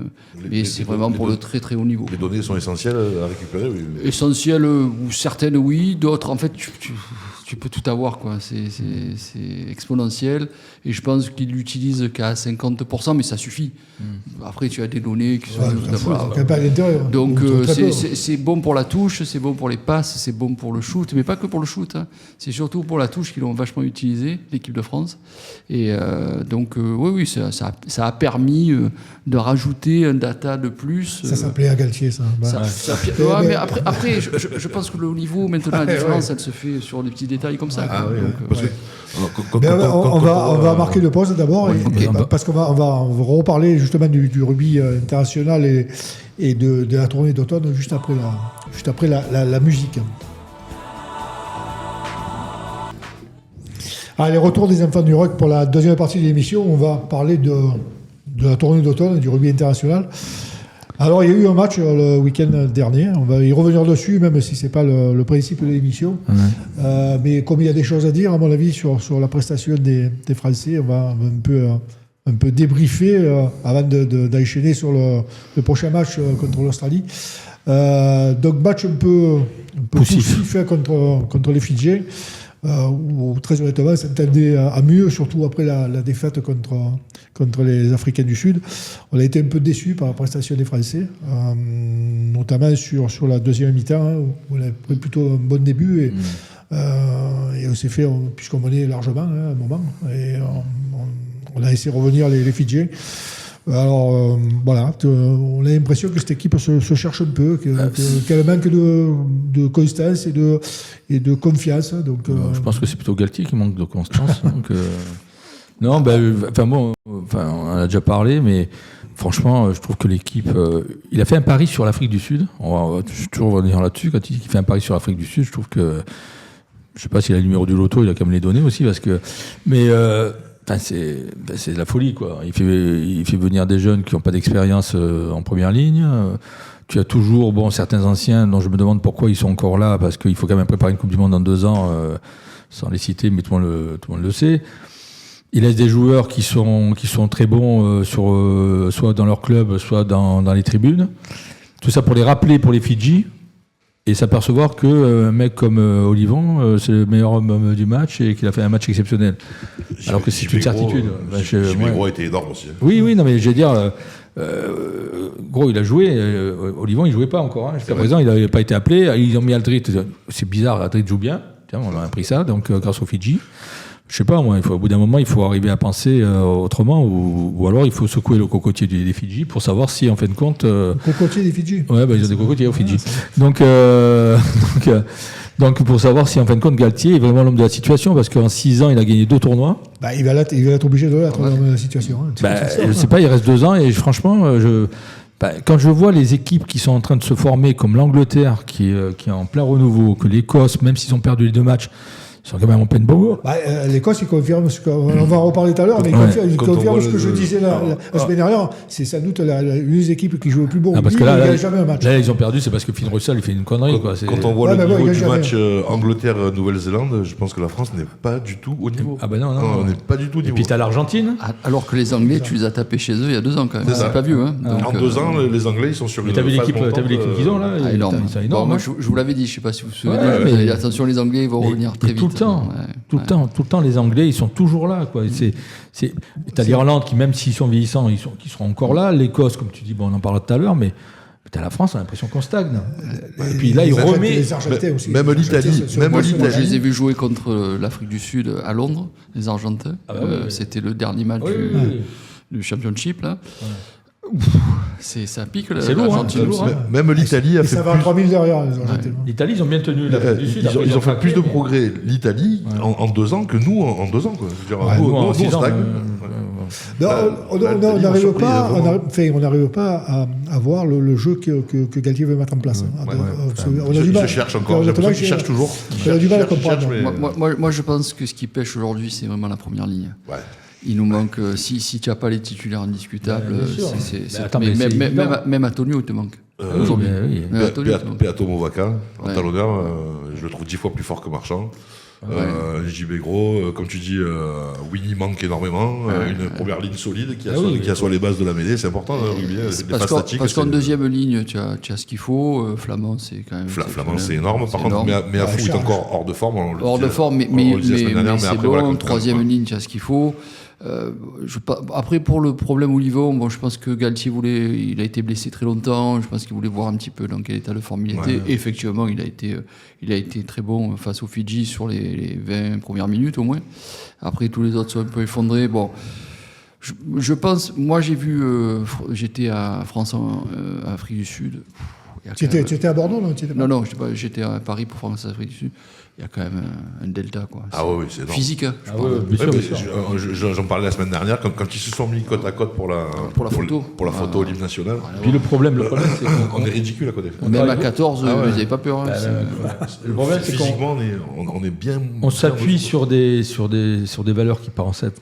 Speaker 4: mais c'est vraiment pour le très très haut niveau.
Speaker 3: Les données sont essentielles à récupérer, oui.
Speaker 4: Essentielles, ou certaines oui, d'autres, en fait, tu peux tout avoir, quoi. C'est exponentiel, et je pense qu'ils l'utilisent qu'à 50%, mais ça suffit. Après, tu as des données qui sont... Donc, c'est bon pour la touche, c'est bon pour les passes, c'est bon pour le shoot, mais pas que pour le shoot. Hein. C'est surtout pour la touche qu'ils l'ont vachement utilisé, l'équipe de France. Et donc, oui, ça a permis de rajouter un data de plus.
Speaker 1: Ça s'appelait à Galtier, ça.
Speaker 4: Mais après je pense que le haut niveau, maintenant, la différence, elle se fait sur des petits détails comme ça.
Speaker 1: On va marquer une pause d'abord, parce qu'on va reparler justement du rugby international et de la tournée d'automne juste après la musique. Allez, retour des enfants du rock pour la deuxième partie de l'émission. On va parler de la tournée d'automne, du rugby international. Alors, il y a eu un match le week-end dernier. On va y revenir dessus, même si ce n'est pas le principe de l'émission. Mais comme il y a des choses à dire, à mon avis, sur la prestation des Français, on va un peu débriefer avant d'enchaîner sur le prochain match contre l'Australie. Donc, match un peu poussif contre les Fidjiens. Où très honnêtement, ça s'entendait à mieux, surtout après la défaite contre les Africains du Sud. On a été un peu déçus par la prestation des Français, notamment sur la deuxième mi-temps, où on a pris plutôt un bon début et on s'est fait, puisqu'on menait largement à un moment, et on a laissé revenir les Fidjiens. Alors, voilà, on a l'impression que cette équipe se cherche un peu, qu'elle manque de constance et de confiance. Donc,
Speaker 2: je pense que c'est plutôt Galtier qui manque de constance. Donc, non, on en a déjà parlé, mais franchement, je trouve que l'équipe... il a fait un pari sur l'Afrique du Sud. On va toujours revenir là-dessus. Quand il dit qu'il fait un pari sur l'Afrique du Sud, je trouve que... Je sais pas s'il a le numéro du loto, il a quand même les données aussi, parce que... Mais... c'est de la folie, quoi. Il fait venir des jeunes qui n'ont pas d'expérience en première ligne. Tu as toujours certains anciens dont je me demande pourquoi ils sont encore là, parce qu'il faut quand même préparer une Coupe du Monde dans 2 ans, sans les citer, mais tout le monde le sait. Il laisse des joueurs qui sont très bons soit dans leur club, soit dans les tribunes. Tout ça pour les rappeler pour les Fidji. Et s'apercevoir qu'un mec comme Olivon, c'est le meilleur homme du match et qu'il a fait un match exceptionnel. Alors que c'est une certitude.
Speaker 3: Gros a été énorme aussi.
Speaker 2: Oui, non, mais je veux dire, Gros, il a joué. Olivon, il jouait pas encore. Jusqu'à présent, il n'avait pas été appelé. Ils ont mis Aldrit. C'est bizarre, Aldrit joue bien. Tiens, on a appris ça, donc grâce aux Fidji. Je sais pas, moi, au bout d'un moment, il faut arriver à penser autrement, ou alors il faut secouer le cocotier des Fidji pour savoir si, en fin de compte...
Speaker 1: Cocotier des Fidji.
Speaker 2: Ouais, ils ont des cocotiers aux Fidji. Donc, pour savoir si, en fin de compte, Galtier est vraiment l'homme de la situation, parce qu'en 6 ans, il a gagné 2 tournois.
Speaker 1: Il va être obligé de l'être l'homme de la situation.
Speaker 2: Je sais pas, il reste 2 ans, et franchement, quand je vois les équipes qui sont en train de se former, comme l'Angleterre, qui est en plein renouveau, que l'Écosse, même s'ils ont perdu les 2 matchs, ils sont quand même en pleine bourre.
Speaker 1: L'Écosse, il confirme on va en reparler tout à l'heure, mais il confirme ce que je disais la semaine dernière. C'est sans doute l'une des équipes qui joue le plus beau.
Speaker 2: Parce que là,
Speaker 1: il n'y a jamais un match.
Speaker 2: Là, ils ont perdu, c'est parce que Finn Russell, il fait une connerie.
Speaker 3: Quand on voit le niveau du match Angleterre-Nouvelle-Zélande, je pense que la France n'est pas du tout au niveau.
Speaker 2: Ah ben non.
Speaker 3: On n'est pas du tout au niveau.
Speaker 2: Et puis t'as l'Argentine.
Speaker 4: Alors que les Anglais, tu les as tapés chez eux il y a 2 ans quand même. C'est pas vieux. Hein.
Speaker 3: En 2 ans, les Anglais, ils sont sur une
Speaker 2: phase montante. T'as vu l'équipe qu'ils ont là?
Speaker 4: Énorme. Moi, je vous l'avais dit, je ne sais pas si vous vous souvenez. Attention, les Anglais, ils vont revenir très vite.
Speaker 2: Tout le temps, les Anglais, ils sont toujours là, quoi. T'as l'Irlande qui, même s'ils sont vieillissants, qui seront encore là. L'Écosse, comme tu dis, on en parlera tout à l'heure, mais t'as la France, on a l'impression qu'on stagne. Et puis là, il remet.
Speaker 1: Les Argentins aussi.
Speaker 3: Même l'Italie.
Speaker 4: Moi, je les ai vus jouer contre l'Afrique du Sud à Londres, les Argentins. C'était le dernier match du Championship, là. Ça pique.
Speaker 2: C'est lourd, c'est lourd.
Speaker 3: Même l'Italie a fait.
Speaker 1: Ça va à 3000 derrière, les Argentins.
Speaker 2: L'Italie, ils ont bien tenu l'Afrique du Sud.
Speaker 3: Ils ont fait plus de progrès, l'Italie, en 2 ans que nous en 2 ans. Nous, on stagne.
Speaker 1: On n'arrive pas à voir le jeu que Galtier veut mettre en place.
Speaker 3: Je cherche encore, j'ai l'impression qu'il cherche toujours.
Speaker 1: On a du mal à comprendre.
Speaker 4: Moi, je pense que ce qui pêche aujourd'hui, c'est vraiment la première ligne. Il nous manque, si tu n'as pas les titulaires indiscutables, même Antonio te manque. Aujourd'hui.
Speaker 3: Beato Movaca, en talonneur, je le trouve 10 fois plus fort que Marchand. JB Gros, comme tu dis, Winnie manque énormément. Une première ligne solide qui assoit les bases de la mêlée, c'est important dans le rugby.
Speaker 4: Parce qu'en deuxième ligne, tu as ce qu'il faut. Flamand, c'est quand même.
Speaker 3: Flamand, c'est énorme. Par contre, Meafou est encore hors de forme.
Speaker 4: Hors de forme, mais c'est bon. Troisième ligne, tu as ce qu'il faut. Après, pour le problème Olivon, je pense que Galtier il a été blessé très longtemps. Je pense qu'il voulait voir un petit peu dans quel état de forme il était. Et effectivement, il a été très bon face aux Fidji sur les 20 premières minutes au moins. Après, tous les autres sont un peu effondrés. Bon, je pense, moi j'étais à France, Afrique du Sud.
Speaker 1: Tu étais à Bordeaux, non?
Speaker 4: Non, j'étais à Paris pour France, Afrique du Sud. Il y a quand même un delta, quoi.
Speaker 3: Oui, c'est énorme.
Speaker 4: Physique, hein.
Speaker 3: J'en parlais la semaine dernière, quand ils se sont mis côte à côte pour la photo au l'hymne national.
Speaker 2: Puis le problème, c'est
Speaker 3: qu'on est ridicule à côté.
Speaker 4: Même à 14, vous n'avez pas peur.
Speaker 3: Le problème, c'est physiquement, on est bien.
Speaker 2: On s'appuie sur des valeurs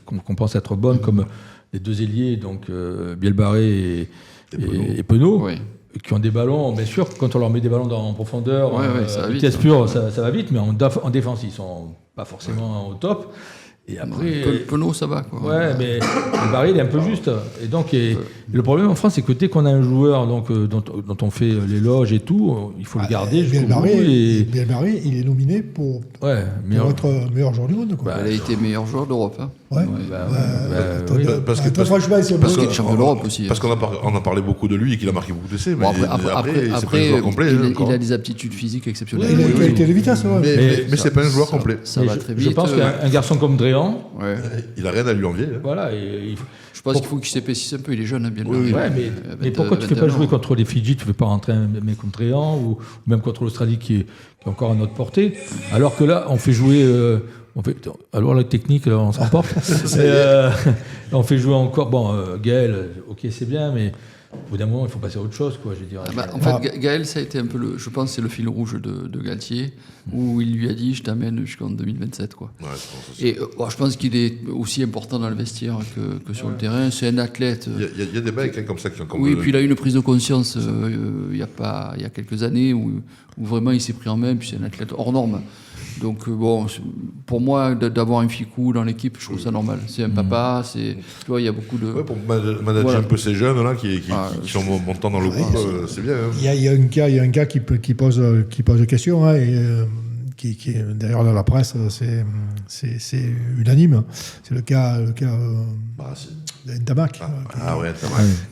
Speaker 2: qu'on pense être bonnes, comme les 2 ailiers, donc Bielbarré et Penaud. Qui ont des ballons, bien sûr, quand on leur met des ballons en profondeur, vitesse pure, ça va vite, mais en défense, ils sont pas forcément au top. Et après,
Speaker 4: Penaud, ça va, quoi.
Speaker 2: Ouais, mais le baril, il est un peu juste. Et donc, le problème en France, c'est que dès qu'on a un joueur dont on fait l'éloge et tout, il faut le garder jusqu'au bout.
Speaker 1: Bielbarré, il est nominé pour être meilleur joueur du monde, quoi.
Speaker 4: Il a été meilleur joueur d'Europe. Hein.
Speaker 3: Parce qu'il est champion d'Europe aussi. Parce qu'on a parlé beaucoup de lui et qu'il a marqué beaucoup d'essais. Mais après, c'est pas un joueur complet.
Speaker 4: Il a des aptitudes physiques exceptionnelles.
Speaker 1: Il a une qualité de vitesse,
Speaker 3: mais c'est pas un joueur complet.
Speaker 4: Ça va très vite.
Speaker 2: Je pense qu'un garçon comme Dréon, Tréant.
Speaker 4: Ouais.
Speaker 3: Il a rien à lui envier. Hein.
Speaker 2: Voilà. Et
Speaker 4: Je pense qu'il faut qu'il s'épaississe un peu. Il est jeune, hein, bien
Speaker 3: Oui,
Speaker 4: sûr.
Speaker 2: ouais, mais pourquoi tu ne fais pas jouer contre les Fidji, tu ne fais pas rentrer un mec comme Tréant ou même contre l'Australie qui est encore à notre portée, alors que là, on fait jouer. Alors la technique, là, on s'en porte. On fait jouer encore. Bon, Gaël, ok, c'est bien, mais au bout d'un moment, il faut passer à autre chose, quoi. Je veux dire.
Speaker 4: En fait, Gaël, ça a été un peu je pense, c'est le fil rouge de Galtier, où il lui a dit, je t'amène jusqu'en 2027, quoi.
Speaker 3: Ouais, je pense aussi.
Speaker 4: Et je pense qu'il est aussi important dans le vestiaire que sur le terrain. C'est un athlète.
Speaker 3: Il y a des mecs comme ça qui ont comme
Speaker 4: Oui, puis il a eu une prise de conscience il y a quelques années où vraiment il s'est pris en main. Puis c'est un athlète hors norme. Donc pour moi, d'avoir un ficou dans l'équipe, je trouve ça normal. C'est un papa, tu vois, il y a beaucoup de.
Speaker 3: Ouais, pour manager
Speaker 4: Voilà.
Speaker 3: un peu ces jeunes là qui sont montants dans le groupe, c'est bien. Hein.
Speaker 1: Il y a un gars qui pose des questions, hein, et qui d'ailleurs dans la presse, c'est unanime. C'est le cas d'Entamac.
Speaker 3: Ouais,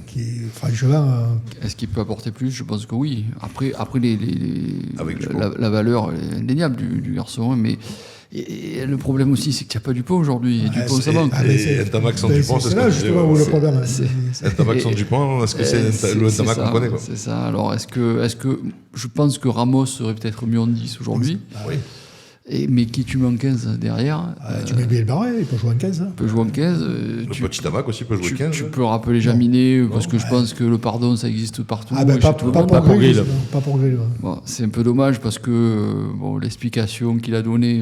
Speaker 1: Qui franchement.
Speaker 4: Est-ce qu'il peut apporter plus? Je pense que oui. Après
Speaker 3: Avec
Speaker 4: la valeur est indéniable du garçon, mais et le problème aussi, c'est qu'il n'y a pas du pot aujourd'hui. Et Dupont, ça manque.
Speaker 3: Et Ntamak sans Dupont, c'est
Speaker 1: là justement où le problème.
Speaker 3: Ntamak sans Dupont, est-ce que c'est le Ntamak qu'on connaît, quoi?
Speaker 4: C'est ça. Alors, est-ce que je pense que Ramos serait peut-être mieux en 10 aujourd'hui?
Speaker 3: Oui.
Speaker 4: Mais qui tu mets en 15 derrière?
Speaker 1: Tu mets Biel Barret, il peut jouer en 15.
Speaker 4: Il peut jouer en 15.
Speaker 3: Le petit Tamac aussi peut jouer 15.
Speaker 4: Tu peux rappeler Jaminet, parce que je pense que le pardon, ça existe partout.
Speaker 1: Pas pour Grill. Pas pour Grill.
Speaker 4: Bon, c'est un peu dommage parce que l'explication qu'il a donnée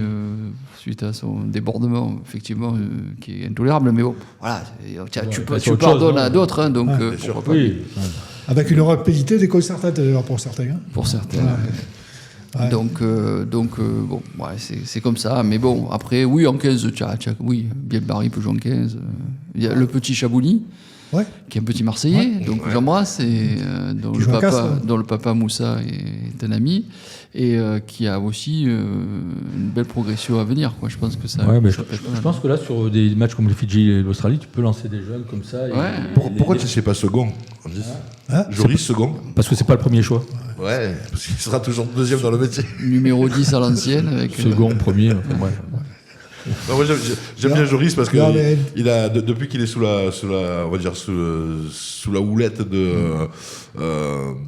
Speaker 4: suite à son débordement, effectivement, qui est intolérable. Mais bon, voilà, tu pardonnes à d'autres, hein, donc pourquoi pas.
Speaker 2: Oui.
Speaker 1: Avec une rapidité déconcertante d'ailleurs pour certains. Hein.
Speaker 4: Pour certains. Ouais. Donc, c'est comme ça. Mais bon, après, oui, en 15, oui, Biel Barry peut jouer en 15. Il y a le petit Chabouli, qui est un petit Marseillais, donc j'embrasse, et dont le papa Moussa est un ami, et qui a aussi une belle progression à venir, quoi. Je pense que ça.
Speaker 2: Ouais, mais je pense que là, sur des matchs comme les Fidji et l'Australie, tu peux lancer des jeunes comme ça.
Speaker 3: Pourquoi tu ne sais pas second? Joris second?
Speaker 2: Parce que c'est pas le premier choix.
Speaker 3: Ouais, parce qu'il sera toujours deuxième dans le métier.
Speaker 4: Numéro 10 à l'ancienne. Avec
Speaker 2: second, premier. Enfin, ouais.
Speaker 3: Non, moi, j'aime bien Joris parce que il a, depuis qu'il est sous la houlette de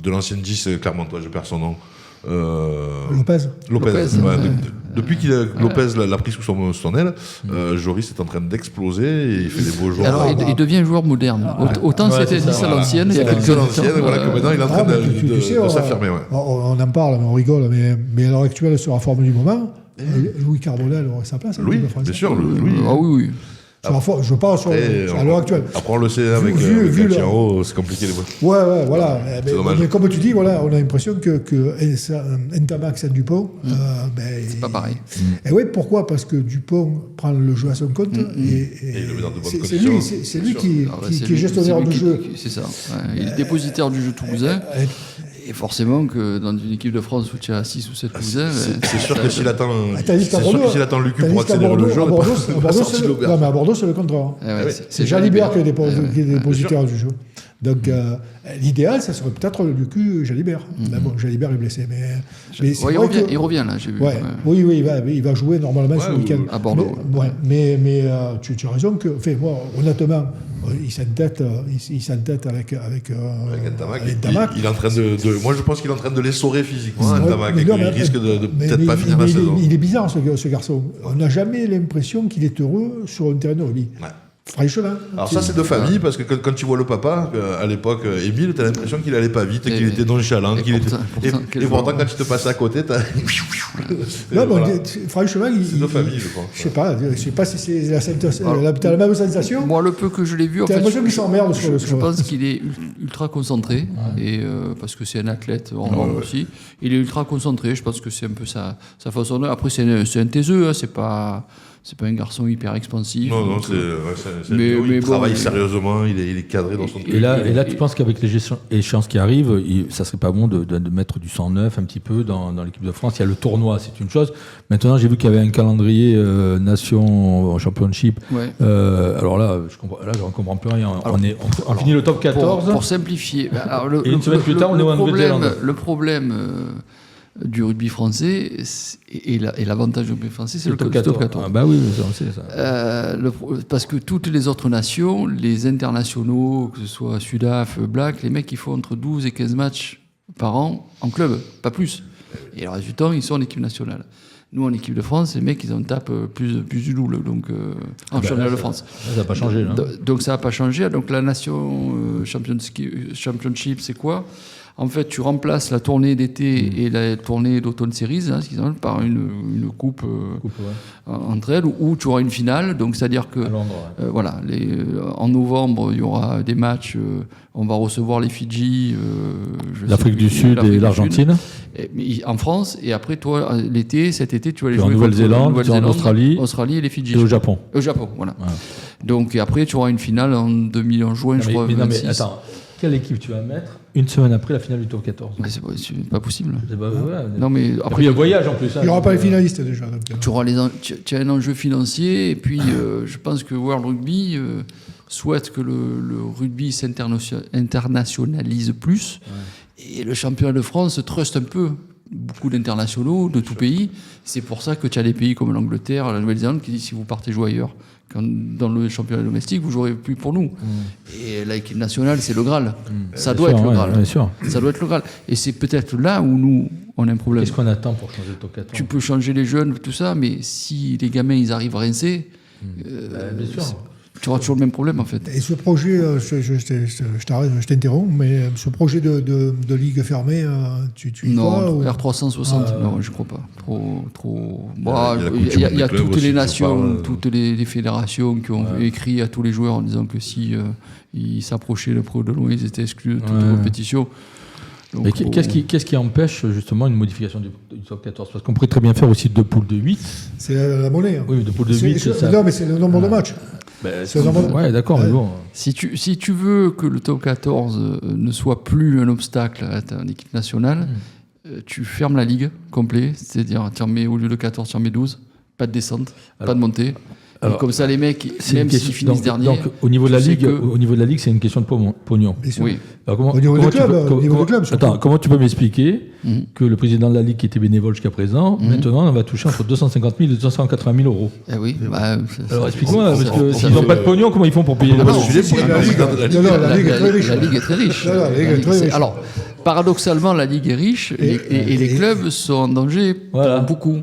Speaker 3: l'ancienne 10 Clermontois, je perds son nom.
Speaker 1: Lopez.
Speaker 3: Depuis qu'il Lopez l'a pris sous son aile, Joris est en train d'exploser et il fait des beaux joueurs.
Speaker 4: Alors il devient un joueur moderne. Autant c'était 10 à l'ancienne, il y a quelques temps.
Speaker 3: Voilà que maintenant il est en train de s'affirmer.
Speaker 1: On en parle, on rigole, mais à l'heure actuelle, sur la forme du moment, Louis Carbonel aurait sa place.
Speaker 3: Louis, bien sûr. Louis.
Speaker 4: Ah oui.
Speaker 1: Je parle à l'heure actuelle.
Speaker 3: Après, on le sait, avec Galtiero, c'est compliqué les voix.
Speaker 1: Ouais, voilà. Mais comme tu dis, voilà, on a l'impression que Ntamak, c'est Dupont.
Speaker 4: C'est pas pareil.
Speaker 1: Et oui, pourquoi? Parce que Dupont prend le jeu à son compte. Et
Speaker 3: il le met dans de bonnes conditions.
Speaker 1: C'est lui qui est gestionnaire du jeu.
Speaker 4: C'est ça. Il est dépositaire du jeu toulousain. Et forcément que dans une équipe de France où tu as 6 ou 7 cousins...
Speaker 3: C'est sûr que s'il attend Lucu pour accélérer le jeu,
Speaker 1: à Bordeaux, c'est le contraire. C'est Jalibert qui est dépositaire du jeu. Donc l'idéal, ça serait peut-être Lucu Jalibert. Mais bon, Jalibert est blessé.
Speaker 4: Il revient là, j'ai vu.
Speaker 1: Oui, il va jouer normalement ce week-end.
Speaker 4: À Bordeaux.
Speaker 1: Mais tu as raison que, moi, honnêtement, il s'entête avec Ntamak.
Speaker 3: Il est en train moi, je pense qu'il est en train de l'essorer physiquement, Ntamak, et qu'il risque de peut-être pas finir la saison.
Speaker 1: Il est bizarre, ce garçon. On n'a jamais l'impression qu'il est heureux sur un terrain de rugby. Franchement.
Speaker 3: Alors ça, c'est de famille, parce que quand tu vois le papa, à l'époque, Émile, t'as l'impression qu'il allait pas vite, qu'il était nonchalant, et pourtant, quand tu te passes à côté, t'as...
Speaker 1: Franchement,
Speaker 3: c'est de famille, je pense.
Speaker 1: Je sais pas si c'est t'as la même sensation.
Speaker 4: Moi, le peu que je l'ai vu,
Speaker 1: t'as l'impression qu'il s'emmerde sur le
Speaker 4: Je pense qu'il est ultra concentré, et parce que c'est un athlète en norme aussi. Il est ultra concentré, je pense que c'est un peu sa façon de... Après, c'est un taiseux, c'est pas un garçon hyper expansif.
Speaker 3: Non, il travaille sérieusement, il est cadré dans son truc.
Speaker 2: Et là, tu penses qu'avec les échéances qui arrivent, ça serait pas bon de mettre du 109 un petit peu dans l'équipe de France. Il y a le tournoi, c'est une chose. Maintenant, j'ai vu qu'il y avait un calendrier Nation Championship. Ouais. Alors là, je ne comprends plus rien. On finit le top 14.
Speaker 4: Pour simplifier.
Speaker 2: Et une semaine plus tard, on est en Nouvelle-Zélande.
Speaker 4: Le problème du rugby français, et l'avantage du rugby français, c'est le top 14.
Speaker 2: Ah bah oui, on sait ça.
Speaker 4: Parce que toutes les autres nations, les internationaux, que ce soit Sudaf, Black, les mecs, ils font entre 12 et 15 matchs par an en club, pas plus. Et le résultat, ils sont en équipe nationale. Nous, en équipe de France, les mecs, ils en tapent plus du double, donc en championnat de France.
Speaker 2: Ça n'a pas changé, là.
Speaker 4: Donc ça n'a pas changé. Donc la nation championship, c'est quoi ? En fait, tu remplaces la tournée d'été et la tournée d'automne series, ce qu'ils appellent, par une coupe entre elles, où tu auras une finale. Donc, c'est-à-dire que
Speaker 2: À Londres,
Speaker 4: voilà, en novembre, il y aura des matchs. On va recevoir les Fidji,
Speaker 2: l'Afrique du Sud et l'Argentine.
Speaker 4: En France, et après, toi, cet été, tu vas aller jouer
Speaker 2: en Nouvelle-Zélande, en Australie
Speaker 4: et les Fidji.
Speaker 2: Et au Japon.
Speaker 4: Au Japon, voilà. Donc, et après, tu auras une finale en juin, je crois.
Speaker 2: Non, mais attends, quelle équipe tu vas mettre une semaine après la finale du top 14?
Speaker 4: Mais c'est pas possible.
Speaker 2: Non,
Speaker 4: mais
Speaker 2: après, il y a le voyage en plus.
Speaker 1: Il n'y aura pas les finalistes déjà.
Speaker 4: Tu as un enjeu financier, et puis je pense que World Rugby souhaite que le rugby s'internationalise plus. Ouais. Et le championnat de France truste un peu beaucoup d'internationaux de tout pays. C'est pour ça que tu as des pays comme l'Angleterre, la Nouvelle-Zélande qui disent si vous partez jouer ailleurs, dans le championnat domestique, vous jouerez plus pour nous. Et l'équipe nationale, c'est le Graal. Ça doit être le Graal.
Speaker 2: Bien sûr.
Speaker 4: Ça doit être le Graal. Et c'est peut-être là où nous, on a un problème.
Speaker 2: Qu'est-ce qu'on attend pour changer le top 14 ?
Speaker 4: Tu peux changer les jeunes, tout ça, mais si les gamins, ils arrivent rincés,
Speaker 2: bien sûr.
Speaker 4: Tu auras toujours le même problème, en fait.
Speaker 1: Et ce projet, je t'arrête, je t'interromps, mais ce projet de ligue fermée, tu y crois
Speaker 4: Non, R360, non, je ne crois pas. Trop. Il y a toutes les nations, toutes les fédérations qui ont écrit à tous les joueurs en disant que si ils s'approchaient de loin, ils étaient exclus de toute compétition. Donc,
Speaker 2: mais qu'est-ce qui empêche justement une modification du top 14 ? Parce qu'on pourrait très bien faire aussi 2 poules de 8.
Speaker 1: C'est la monnaie. Hein.
Speaker 2: Oui, 2 poules de 8, c'est ça.
Speaker 1: Non, mais c'est le nombre de matchs.
Speaker 2: Ouais, d'accord, mais bon.
Speaker 4: Si tu veux que le top 14 ne soit plus un obstacle à ton équipe nationale, tu fermes la ligue complet, c'est-à-dire au lieu de 14, tu en mets 12, pas de descente, pas de montée. Alors, comme ça, les mecs, même s'ils finissent dernier.
Speaker 2: Donc, au niveau de la ligue, c'est une question de pognon.
Speaker 4: Oui.
Speaker 1: Alors, au niveau des clubs,
Speaker 2: attends, comment tu peux m'expliquer que le président de la ligue qui était bénévole jusqu'à présent, maintenant, on va toucher entre 250 000 et 280 000 euros.
Speaker 4: Eh oui.
Speaker 2: Alors, explique-moi, parce que s'ils n'ont pas de pognon, comment ils font pour payer
Speaker 1: la ligue est très riche.
Speaker 4: Alors, paradoxalement, la ligue est riche et les clubs sont en danger pour beaucoup.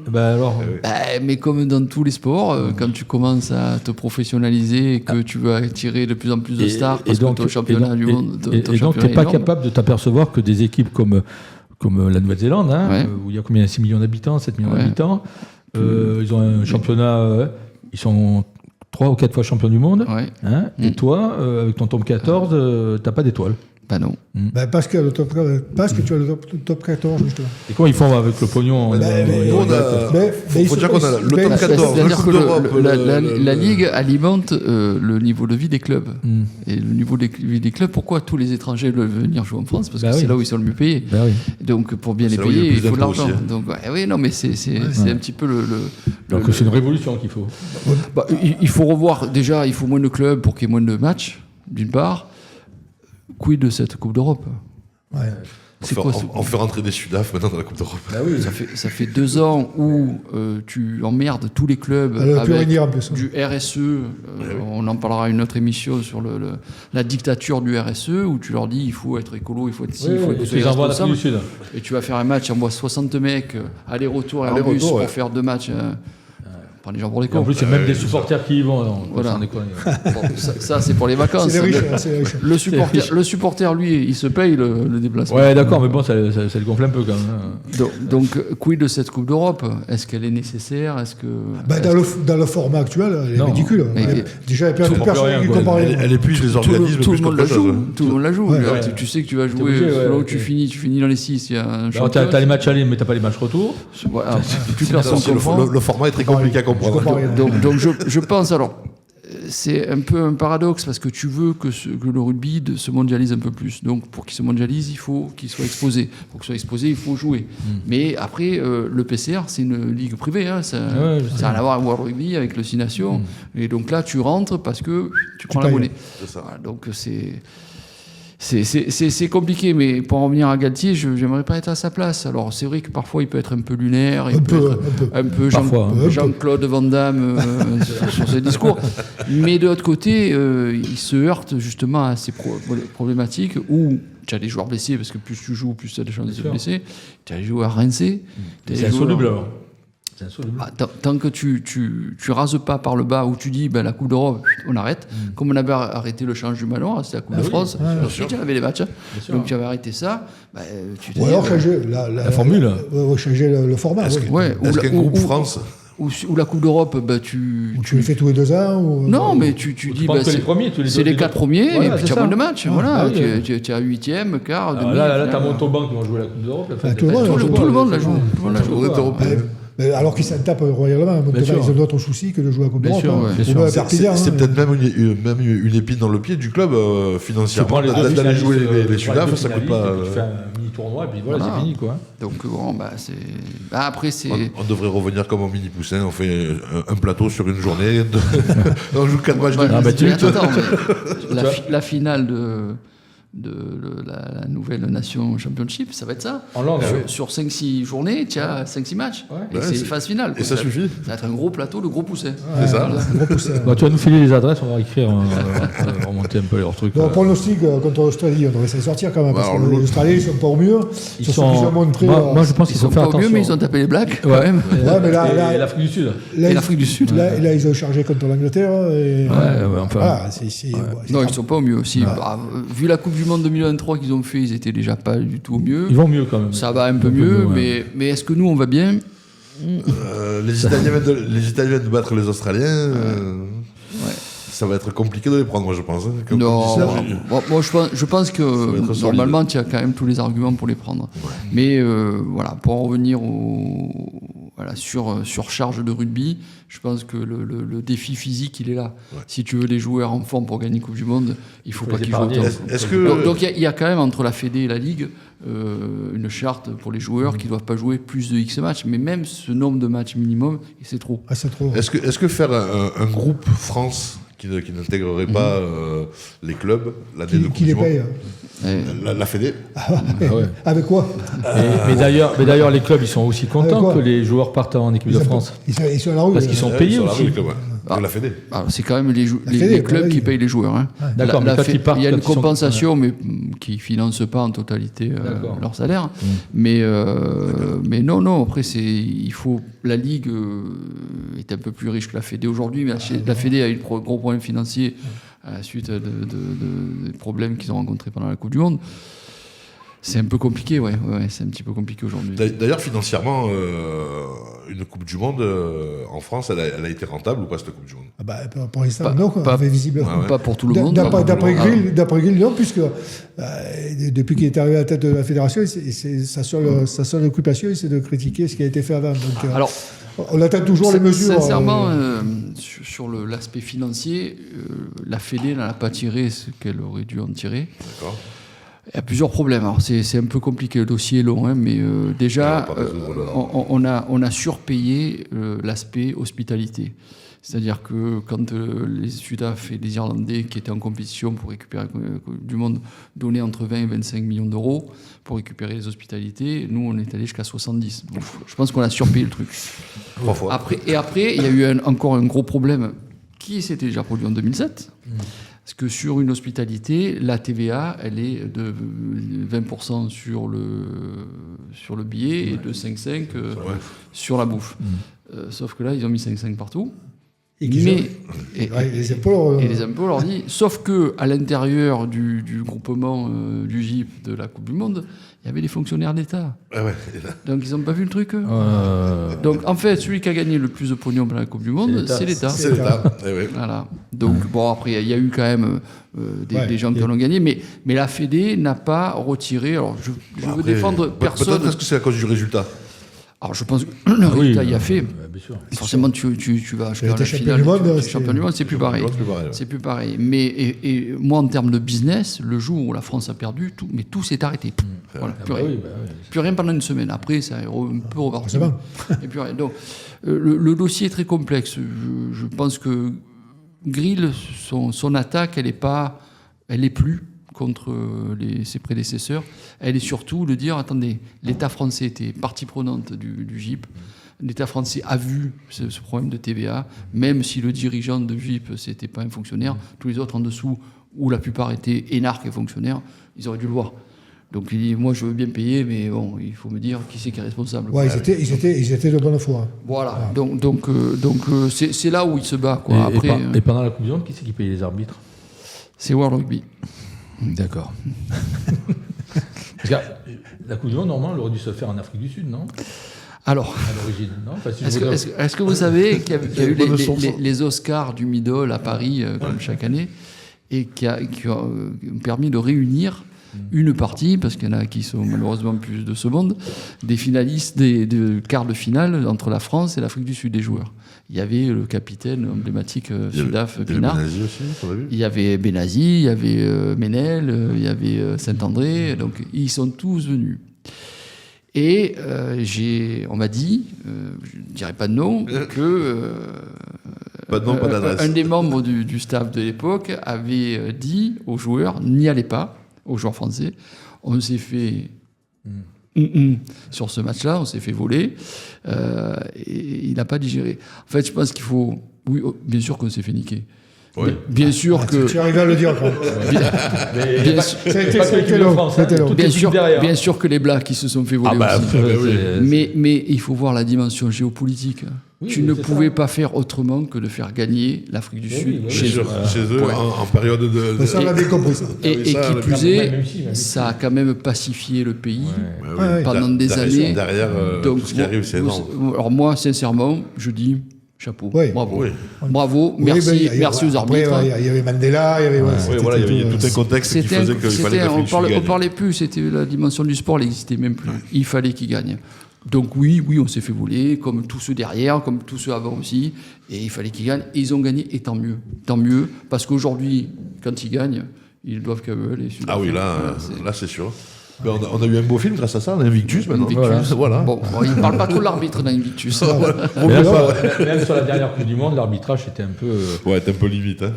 Speaker 4: Mais comme dans tous les sports, quand tu commences à te professionnaliser et que tu veux attirer de plus en plus de stars parce que ton championnat du monde...
Speaker 2: Et donc, tu n'es pas capable de t'apercevoir que des équipes comme la Nouvelle-Zélande, où il y a combien, 6 millions d'habitants, 7 millions d'habitants, ils ont un championnat, ils sont 3 ou 4 fois champions du monde, et toi, avec ton top 14, tu n'as pas d'étoile.
Speaker 4: Bah non.
Speaker 1: Parce que tu as le top 14, justement.
Speaker 2: Et comment ils font avec le pognon?
Speaker 3: Il faut dire qu'on a le top 14.
Speaker 4: C'est-à-dire que la Ligue alimente le niveau de vie des clubs. Et le niveau de vie des clubs, pourquoi tous les étrangers veulent venir jouer en France? Parce que c'est là où ils sont le mieux payés. Donc pour bien les payer, il faut de l'argent. Donc oui, non, mais c'est un petit peu
Speaker 2: Donc c'est une révolution qu'il faut.
Speaker 4: Il faut revoir, déjà, il faut moins de clubs pour qu'il y ait moins de matchs, d'une part. Quid de cette Coupe d'Europe?
Speaker 3: On fait rentrer des Sudaf maintenant dans la Coupe d'Europe.
Speaker 4: Ça fait 2 ans où tu emmerdes tous les clubs avec du RSE. On en parlera à une autre émission sur la dictature du RSE, où tu leur dis il faut être écolo, il faut être ci, il faut être responsable. Et tu vas faire un match, envoie 60 mecs, aller-retour et en bus pour faire 2 matchs. Prends les gens pour les cons.
Speaker 2: En plus, il y a même des supporters qui y vont.
Speaker 4: Voilà. Ça, c'est pour les vacances.
Speaker 1: C'est les riches.
Speaker 4: Le supporter, lui, il se paye le déplacement.
Speaker 2: Ouais, d'accord, mais bon, ça le gonfle un peu quand même.
Speaker 4: Donc, quid de cette Coupe d'Europe? Est-ce qu'elle est nécessaire?
Speaker 1: Dans le format actuel, elle est ridicule. Déjà, il y a plein de personnes qui comparent.
Speaker 3: Elle épuise les organismes.
Speaker 4: Tout le monde la joue. Tout le monde la joue. Tu sais que tu vas jouer. Là où tu finis dans les 6.
Speaker 2: T'as les matchs aller, mais t'as pas les matchs retour.
Speaker 4: Plus personne comprend.
Speaker 3: Le format est très compliqué à comprendre.
Speaker 4: Donc je pense, alors, c'est un peu un paradoxe parce que tu veux que le rugby se mondialise un peu plus. Donc pour qu'il se mondialise, il faut qu'il soit exposé. Pour qu'il soit exposé, il faut jouer. Mais après, le PCR, c'est une ligue privée. Ça n'a rien à voir avec World Rugby, avec le 6 Nations. Et donc là, tu rentres parce que tu prends la monnaie. Voilà, donc c'est... C'est compliqué, mais pour en revenir à Galtier, j'aimerais pas être à sa place. Alors c'est vrai que parfois il peut être un peu lunaire, il peut être un peu
Speaker 2: Parfois,
Speaker 4: Jean-Claude Van Damme sur ses discours, mais de l'autre côté, il se heurte justement à ces problématiques où tu as des joueurs blessés, parce que plus tu joues, plus tu as des chances de te blesser. Tu as des joueurs rincés.
Speaker 2: C'est insoluble alors.
Speaker 4: Tant que tu rases pas par le bas, où tu dis la Coupe d'Europe, on arrête. Comme on avait arrêté le change du Manoir, c'était la Coupe de France. Ensuite, tu avais les matchs. Donc tu avais arrêté ça.
Speaker 1: Ou alors changer la formule. Changer le format.
Speaker 3: Est-ce qu'un groupe France
Speaker 4: ou la Coupe d'Europe, tu
Speaker 1: le fais tous les 2 ans ou...
Speaker 4: Non, mais tu dis c'est les 4 premiers, et puis tu as moins de matchs. Voilà, tu as 8e, quart, demi.
Speaker 2: Là, tu as Montauban qui vont jouer la Coupe d'Europe.
Speaker 4: Tout le monde la joue.
Speaker 1: Alors qu'ils s'en tapent royalement. Ils ont d'autres soucis que de jouer à la Coupe d'Europe.
Speaker 3: C'est peut-être même une épine dans le pied du club financièrement. D'aller jouer les Sudaf, ça coûte pas.
Speaker 2: Tu fais un mini-tournoi et puis voilà, c'est fini.
Speaker 4: Donc bon, c'est. Après, c'est.
Speaker 3: On devrait revenir comme au mini-poussin. On fait un plateau sur une journée. On joue 4 matchs de minutes.
Speaker 4: La finale de la nouvelle Nation Championship, ça va être ça.
Speaker 2: En langue,
Speaker 4: sur 5-6 journées, tu as 5-6 matchs. Et c'est une phase finale.
Speaker 3: Et ça suffit.
Speaker 4: Ça va être un gros plateau, le gros poussin.
Speaker 3: C'est ça.
Speaker 2: Tu vas nous filer les adresses, on va écrire, remonter un peu leurs trucs.
Speaker 1: Bon, pronostic contre l'Australie, on devrait s'en sortir quand même. Parce que les Australiens, ils sont pas au mieux.
Speaker 2: Ils ont montré. Moi, je pense qu'ils sont
Speaker 4: pas au mieux, mais ils ont tapé les Blacks quand même.
Speaker 2: Et l'Afrique du Sud.
Speaker 4: Et l'Afrique du Sud.
Speaker 1: Là, ils ont chargé contre l'Angleterre.
Speaker 4: Non, ils sont pas au mieux aussi. Vu la Coupe du Monde 2023 qu'ils ont fait, ils étaient déjà pas du tout au mieux.
Speaker 2: Ils vont mieux quand même.
Speaker 4: Ça va un peu mieux, mais est-ce que nous on va bien?
Speaker 3: Les Italiens viennent de battre les Australiens. Ça va être compliqué de les prendre, moi je pense.
Speaker 4: Non, moi je pense que normalement tu as quand même tous les arguments pour les prendre. Ouais. Mais voilà, pour en revenir sur charge de rugby, je pense que le défi physique il est là. Ouais. Si tu veux des joueurs en forme pour gagner une Coupe du Monde, il faut pas qu'ils jouent autant. Donc il y a quand même entre la Fédé et la Ligue une charte pour les joueurs qui ne doivent pas jouer plus de X matchs, mais même ce nombre de matchs minimum, c'est trop.
Speaker 1: C'est trop.
Speaker 3: Est-ce que faire un groupe France qui n'intégrerait pas les clubs, l'année de Coupe du Monde. La Fédé.
Speaker 1: Avec quoi
Speaker 2: mais d'ailleurs, les clubs, ils sont aussi contents que les joueurs partent en équipe de France.
Speaker 1: Ils sont à la rue.
Speaker 2: Parce qu'ils sont payés aussi.
Speaker 3: La Fédé.
Speaker 4: C'est quand même les clubs qui payent les joueurs. Hein.
Speaker 2: D'accord, mais quand ils partent,
Speaker 4: il y a une compensation, mais qui ne finance pas en totalité leur salaire. Mais non, après, la Ligue est un peu plus riche que la Fédé aujourd'hui, mais la Fédé a eu de gros problèmes financiers à la suite des problèmes qu'ils ont rencontrés pendant la Coupe du Monde. C'est un peu compliqué, c'est un petit peu compliqué aujourd'hui.
Speaker 3: D'ailleurs, financièrement, une Coupe du Monde en France, elle a été rentable ou pas cette Coupe du Monde?
Speaker 1: Pour l'instant, non, visiblement.
Speaker 4: Pas pour tout le monde.
Speaker 1: D'après Grill, non, puisque depuis qu'il est arrivé à la tête de la fédération, sa seule occupation, c'est de critiquer ce qui a été fait avant. Donc, alors, on attend toujours les mesures.
Speaker 4: Sincèrement, sur l'aspect financier, la Fédé n'en a pas tiré ce qu'elle aurait dû en tirer.
Speaker 3: D'accord.
Speaker 4: Il y a plusieurs problèmes. Alors c'est un peu compliqué, le dossier est long, mais déjà, on a surpayé l'aspect hospitalité. C'est-à-dire que quand les Sudaf et les Irlandais qui étaient en compétition pour récupérer du monde donnaient entre 20 et 25 millions d'euros pour récupérer les hospitalités, nous on est allé jusqu'à 70. Bon, je pense qu'on a surpayé le truc.
Speaker 3: 3 fois.
Speaker 4: Après, il y a eu encore un gros problème qui s'était déjà produit en 2007. Parce que sur une hospitalité, la TVA, elle est de 20% sur le billet et de 5,5% sur la bouffe. Sauf que là, ils ont mis 5,5% partout.
Speaker 1: Les impôts
Speaker 4: leur disent. Sauf qu'à l'intérieur du groupement du GIP de la Coupe du Monde, il y avait des fonctionnaires d'État. Donc ils n'ont pas vu le truc. Donc en fait, celui qui a gagné le plus de pognon pour la Coupe du Monde, c'est l'État.
Speaker 3: C'est l'État.
Speaker 4: Voilà. Donc bon, après, il y a eu quand même des gens qui en ont gagné, mais la Fédé n'a pas retiré. Alors je veux défendre personne.
Speaker 3: Peut-être que c'est à cause du résultat.
Speaker 4: Alors je pense que le résultat y a fait. Forcément, tu vas jusqu'à la finale. Champion du monde, c'est plus pareil. C'est plus pareil. Mais et moi, en termes de business, le jour où la France a perdu, tout s'est arrêté. Voilà, plus rien pendant une semaine. Après, ça a un peu reparti. Et puis rien. Donc, le dossier est très complexe. Je pense que Grill, son attaque, elle est plus contre ses prédécesseurs, elle est surtout de dire, attendez, l'État français était partie prenante du GIP, l'État français a vu ce problème de TVA, même si le dirigeant de GIP, c'était pas un fonctionnaire, tous les autres en dessous, où la plupart étaient énarques et fonctionnaires, ils auraient dû le voir. Donc il dit, moi je veux bien payer, mais bon, il faut me dire qui c'est qui est responsable.
Speaker 1: Ouais, ils étaient de bonne foi.
Speaker 4: Voilà, donc c'est là où il se bat. Quoi.
Speaker 2: Et pendant la Coupe du Monde, qui c'est qui paye les arbitres?
Speaker 4: C'est World Rugby.
Speaker 2: D'accord. Parce que la Coupe du Monde, normalement, elle aurait dû se faire en Afrique du Sud, non?
Speaker 4: Alors,
Speaker 2: à l'origine, non? Enfin, si
Speaker 4: est-ce que vous savez qu'il y a eu les Oscars du Middle à Paris, comme chaque année, et qui ont permis de réunir une partie, parce qu'il y en a qui sont malheureusement plus de ce monde, des finalistes de quart de finale entre la France et l'Afrique du Sud des joueurs. Il y avait le capitaine emblématique Sudaf Pinard. Il y avait Benazi, il y avait Ménel, il y avait Saint-André, donc ils sont tous venus. Et on m'a dit, je ne dirai pas de nom, que
Speaker 3: pas de nom, pas d'adresse.
Speaker 4: Un des membres du staff de l'époque avait dit aux joueurs, n'y allez pas, aux joueurs français, on s'est fait sur ce match-là, on s'est fait voler, et il n'a pas digéré. En fait, je pense qu'il faut... Oui, bien sûr qu'on s'est fait niquer.
Speaker 3: Oui.
Speaker 4: Bien sûr que...
Speaker 1: Tu arrives à le dire, quoi.
Speaker 4: Bien sûr que les Blacks qui se sont fait voler aussi. Mais il faut voir la dimension géopolitique. Oui, tu ne pouvais pas faire autrement que de faire gagner l'Afrique du Sud chez eux.
Speaker 3: Chez eux, en période de...
Speaker 1: Ça, on avait compris ça.
Speaker 4: Et qui plus est, ça a quand même pacifié le pays pendant des années.
Speaker 3: Derrière,
Speaker 4: donc,
Speaker 3: tout ce qui arrive, c'est énorme.
Speaker 4: Alors moi, sincèrement, je dis... Chapeau, bravo, bravo,
Speaker 1: oui,
Speaker 4: merci aux arbitres.
Speaker 1: Il y avait Mandela, il y avait...
Speaker 3: il y avait tout un contexte qui faisait qu'il fallait que l'Afrique du Sud gagne.
Speaker 4: On parlait plus, c'était la dimension du sport, elle n'existait même plus. Il fallait qu'ils gagnent. Donc oui, on s'est fait voler, comme tous ceux derrière, comme tous ceux avant aussi, et il fallait qu'ils gagnent, et ils ont gagné, et tant mieux, parce qu'aujourd'hui, quand ils gagnent, ils doivent qu'à eux aller.
Speaker 3: Ah oui, là c'est sûr. On a eu un beau film grâce à ça, Invictus maintenant. Voilà.
Speaker 4: Bon, il ne parle pas trop de l'arbitre dans Invictus.
Speaker 2: Même sur la dernière Coupe du Monde, l'arbitrage était un peu...
Speaker 3: était un peu limite. Hein.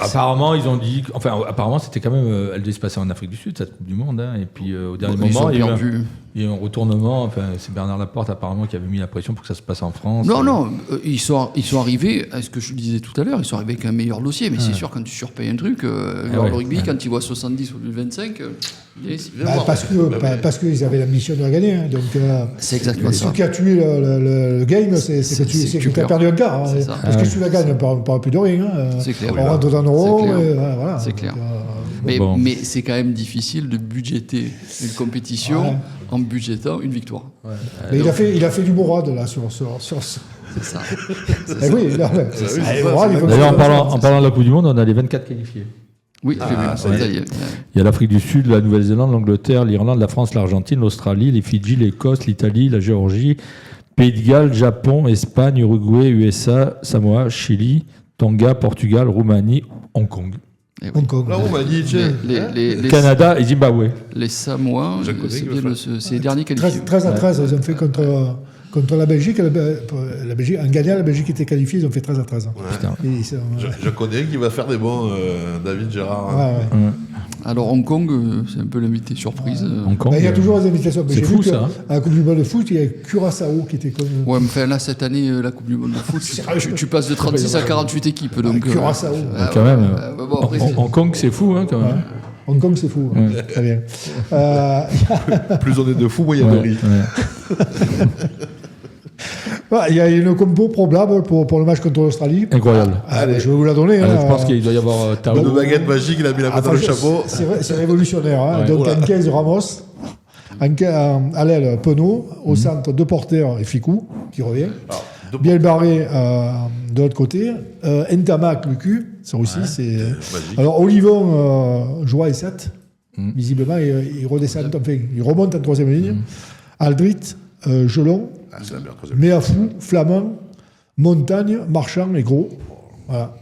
Speaker 2: Apparemment, ils ont dit... Enfin, apparemment, c'était quand même... Elle devait se passer en Afrique du Sud, cette Coupe du Monde. Hein, et puis, au dernier moment, il y a eu un retournement. Enfin, c'est Bernard Laporte, apparemment, qui avait mis la pression pour que ça se passe en France.
Speaker 4: Non, ils sont arrivés, à ce que je disais tout à l'heure, ils sont arrivés avec un meilleur dossier. Mais c'est sûr, quand tu surpayes un truc, le rugby, quand ils voient 70 ou 25...
Speaker 1: Parce qu'ils avaient l'ambition de la gagner. Hein, donc,
Speaker 4: c'est exactement ça.
Speaker 1: Ce qui a tué le game, c'est que tu as perdu un quart. Hein, parce que si tu la gagnes, on ne parle plus de rien. Hein,
Speaker 4: c'est clair.
Speaker 1: On rentre dans un euro. Voilà,
Speaker 4: c'est clair. Mais c'est quand même difficile de budgéter une compétition en budgétant une victoire.
Speaker 1: Mais donc, il a fait du Mourad là sur
Speaker 4: c'est ça.
Speaker 2: D'ailleurs, en parlant de la Coupe du Monde, on a les 24 qualifiés.
Speaker 4: Oui, j'ai vu.
Speaker 2: Il y a l'Afrique du Sud, la Nouvelle-Zélande, l'Angleterre, l'Irlande, la France, l'Argentine, l'Australie, les Fidji, l'Écosse, l'Italie, la Géorgie, Pays de Galles, Japon, Espagne, Uruguay, USA, Samoa, Chili, Tonga, Portugal, Roumanie, Hong Kong.
Speaker 1: Hong Kong.
Speaker 3: La Roumanie,
Speaker 2: les Canada et Zimbabwe.
Speaker 4: Les Samoa, c'est les derniers qualifiés.
Speaker 1: 13-13, ils ont fait contre la Belgique. La Belgique, en gagnant, la Belgique était qualifiée, ils ont fait 13-13.
Speaker 3: Je connais qui va faire des bons, David Gérard.
Speaker 4: Alors Hong Kong, c'est un peu l'invité surprise.
Speaker 2: Hong Kong,
Speaker 1: il y a toujours les invitations.
Speaker 2: C'est fou ça.
Speaker 1: À la Coupe du Monde de foot, il y a Curaçao qui était comme.
Speaker 4: Ouais, mais enfin, là cette année, la Coupe du Monde de foot, tu passes de 36 à 48 équipes. Donc,
Speaker 1: Curaçao.
Speaker 2: Quand même. Hong Kong, c'est fou, hein, quand même.
Speaker 1: Hong Kong, c'est fou. Très bien.
Speaker 3: Plus on est de fous, moins il y a de riz.
Speaker 1: Il y a une compo probable pour le match contre l'Australie.
Speaker 2: Incroyable.
Speaker 1: Allez, je vais vous la donner.
Speaker 2: Je pense qu'il doit y avoir Tao.
Speaker 3: Une baguette magique, il a mis la main dans le chapeau.
Speaker 1: C'est révolutionnaire. Hein. Donc, en 15, Ramos. À l'aile, Penaud. Au centre, deux porteurs et Ficou, qui revient. Bien barré de l'autre côté. Ntamak, Lucu. Ça aussi, c'est. Alors, Olivon, Joie et 7. Visiblement, il redescend. Enfin, il remonte en troisième ligne. Aldrit, Gelon. Méafou, Flamand, Montagne, Marchand et Gros. Voilà.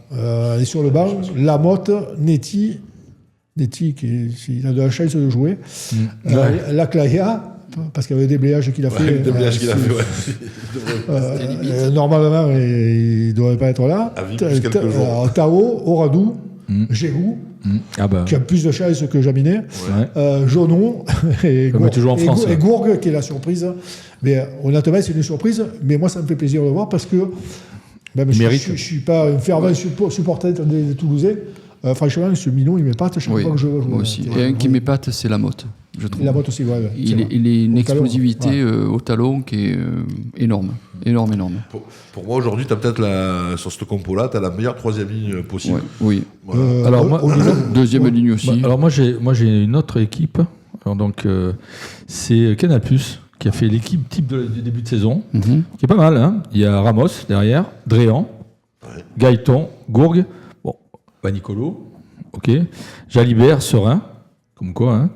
Speaker 1: Et sur le banc, Lamotte, Netty, il a de la chance de jouer. Laclaya, parce qu'il y avait des bléages qu'il a fait.
Speaker 3: Des bléages qu'il a fait,
Speaker 1: normalement, il ne devrait pas être là.
Speaker 3: Tao,
Speaker 1: Tao, Oradou, Gégou,
Speaker 2: Ah bah.
Speaker 1: qui a plus de chances que Jaminet. Jonon et
Speaker 2: Comme toujours en France,
Speaker 1: et Gourgue, qui est la surprise. Mais honnêtement, c'est une surprise. Mais moi, ça me fait plaisir de le voir parce que même je ne suis pas un fervent supporter des Toulousains. Franchement, ce Minot, il m'épate chaque fois que je vois jouer.
Speaker 4: Moi aussi. Et un qui m'épate, c'est Lamotte, je trouve.
Speaker 1: Lamotte aussi, ouais.
Speaker 4: Il est une explosivité au talon qui est énorme. Énorme.
Speaker 3: Pour moi, aujourd'hui, tu as peut-être sur ce compo-là, tu as la meilleure troisième ligne possible.
Speaker 4: Oui.
Speaker 3: Voilà.
Speaker 2: Alors, moi,
Speaker 4: deuxième ligne aussi.
Speaker 2: Alors, moi, j'ai une autre équipe. Alors, donc, c'est Canal+, qui a fait l'équipe type du début de saison, qui est pas mal. Hein. Il y a Ramos derrière, Dréan, Gaëton, Gourgue, Nicolo, ok, Jalibert, Serein, comme quoi, hein.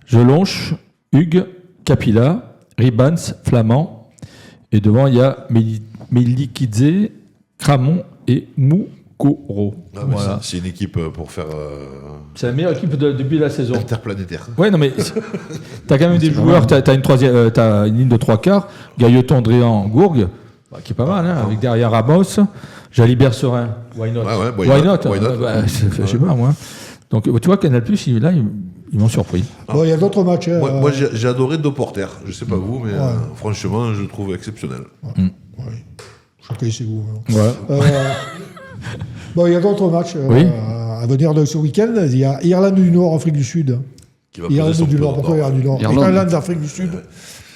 Speaker 2: Jelonche, Hugues, Capilla, Ribans, Flamand, et devant il y a Melikidze, Cramon et Moukoro.
Speaker 3: Voilà. C'est une équipe pour faire
Speaker 2: c'est la meilleure équipe depuis la saison.
Speaker 3: interplanétaire.
Speaker 2: Ouais, non mais t'as quand même des joueurs, t'as une ligne de 3 quarts, Gailleton, Dréan, Gourgue, qui est pas mal, hein, avec derrière Ramos, Jalibert, Serein. Why not? Why not? Je sais pas, moi. Donc, tu vois, Canal+, ils m'ont surpris.
Speaker 1: Bon, il y a d'autres matchs.
Speaker 3: Moi, j'ai adoré De Porter. Je sais pas vous, mais franchement, je le trouve exceptionnel.
Speaker 1: Chacun ses goûts.
Speaker 2: Ouais.
Speaker 1: Bon, il y a d'autres matchs à venir de ce week-end. Il y a Irlande du Nord, Afrique du Sud. Irlande du Nord, pourquoi Irlande du Nord? Irlande, Afrique du Sud.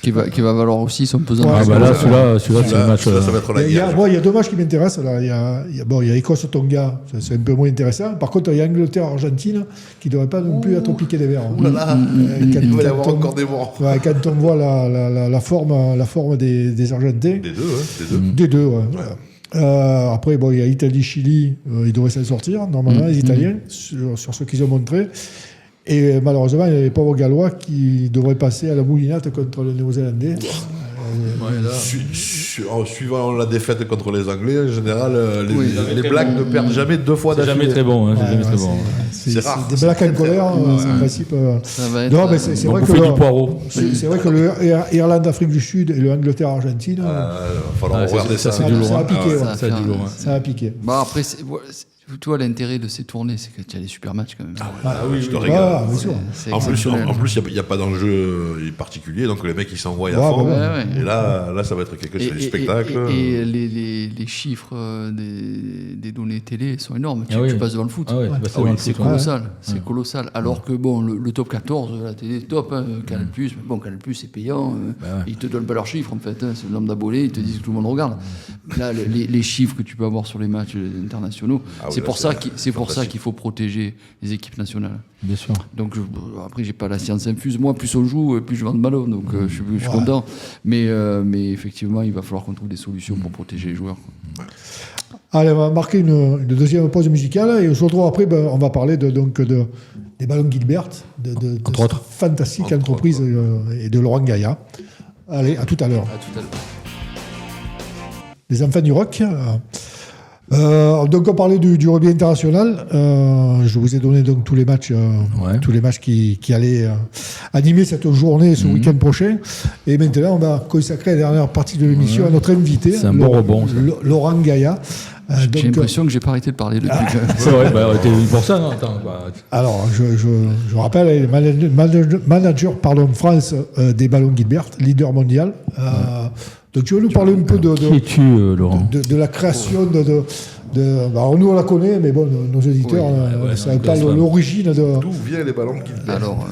Speaker 4: Qui va valoir aussi son pesant.
Speaker 2: Là, celui-là, c'est le match.
Speaker 3: Ça va être la guerre.
Speaker 1: Il y a deux matchs qui m'intéressent. Là. Il y a Écosse-Tonga, c'est un peu moins intéressant. Par contre, il y a Angleterre-Argentine qui ne devrait pas non plus être piqué des verres.
Speaker 3: Il va y avoir encore des morts.
Speaker 1: Quand on voit la forme des Argentins. Des deux, après, il y a Italie-Chili, ils devraient s'en sortir, normalement, les Italiens, sur ce qu'ils ont montré. Et malheureusement, il y a les pauvres Gallois qui devraient passer à la moulinette contre les Néo-Zélandais.
Speaker 3: Suivant la défaite contre les Anglais, en général, les Blacks ne perdent jamais 2 fois d'affilée.
Speaker 2: C'est jamais très bon. Hein,
Speaker 1: c'est
Speaker 3: rare.
Speaker 1: Des Blacks en colère, en principe.
Speaker 4: Ça va être.
Speaker 1: Non, mais c'est vrai
Speaker 2: du poireau.
Speaker 1: C'est vrai que l'Irlande, Afrique du Sud et l'Angleterre, Argentine.
Speaker 3: Il va falloir regarder ça.
Speaker 2: Ça a piqué.
Speaker 1: Ça a piqué.
Speaker 4: Après, toi, l'intérêt de ces tournées, c'est que tu as des super matchs quand même.
Speaker 3: Oui, je te régale.
Speaker 1: Bien sûr.
Speaker 3: En plus, il n'y a pas d'enjeu particulier, donc les mecs ils s'envoient à fond. Et là, ça va être quelque chose de spectacle.
Speaker 4: Et les chiffres des données télé sont énormes. Tu passes devant le foot. C'est colossal. C'est colossal. Alors que le top 14, la télé est top. Canal+, mais bon, Canal+, c'est payant. Ils te donnent pas leurs chiffres en fait. C'est le nombre d'abonnés. Ils te disent que tout le monde regarde. Là, les chiffres que tu peux avoir sur les matchs internationaux. C'est pour ça qu'il faut protéger les équipes nationales.
Speaker 2: Bien sûr.
Speaker 4: Donc après, j'ai pas la science infuse. Moi, plus on joue, plus je vends de ballon. Donc je suis content. Mais effectivement, il va falloir qu'on trouve des solutions pour protéger les joueurs.
Speaker 1: Allez, on va marquer une deuxième pause musicale et on se retrouve après. On va parler des ballons Gilbert, de cette fantastique entreprise et de Laurent Gaïa. Allez, à tout à l'heure. Les enfants du rock. Donc on parlait du rugby international. Je vous ai donné donc tous les matchs qui allaient animer cette journée ce week-end prochain. Et maintenant on va consacrer la dernière partie de l'émission à notre invité.
Speaker 2: C'est un bon rebond.
Speaker 1: Laurent Gaïa.
Speaker 4: J'ai l'impression que j'ai pas arrêté de parler depuis.
Speaker 2: C'est vrai, t'es venu pour ça, non?
Speaker 1: Alors je rappelle, manager France des ballons Gilbert, leader mondial. Donc tu veux nous parler un peu
Speaker 2: Qui es-tu, Laurent?
Speaker 1: de la création alors nous on la connaît, mais bon, nos éditeurs ne savent pas l'origine de...
Speaker 3: D'où viennent les ballons Gilbert?
Speaker 4: Alors,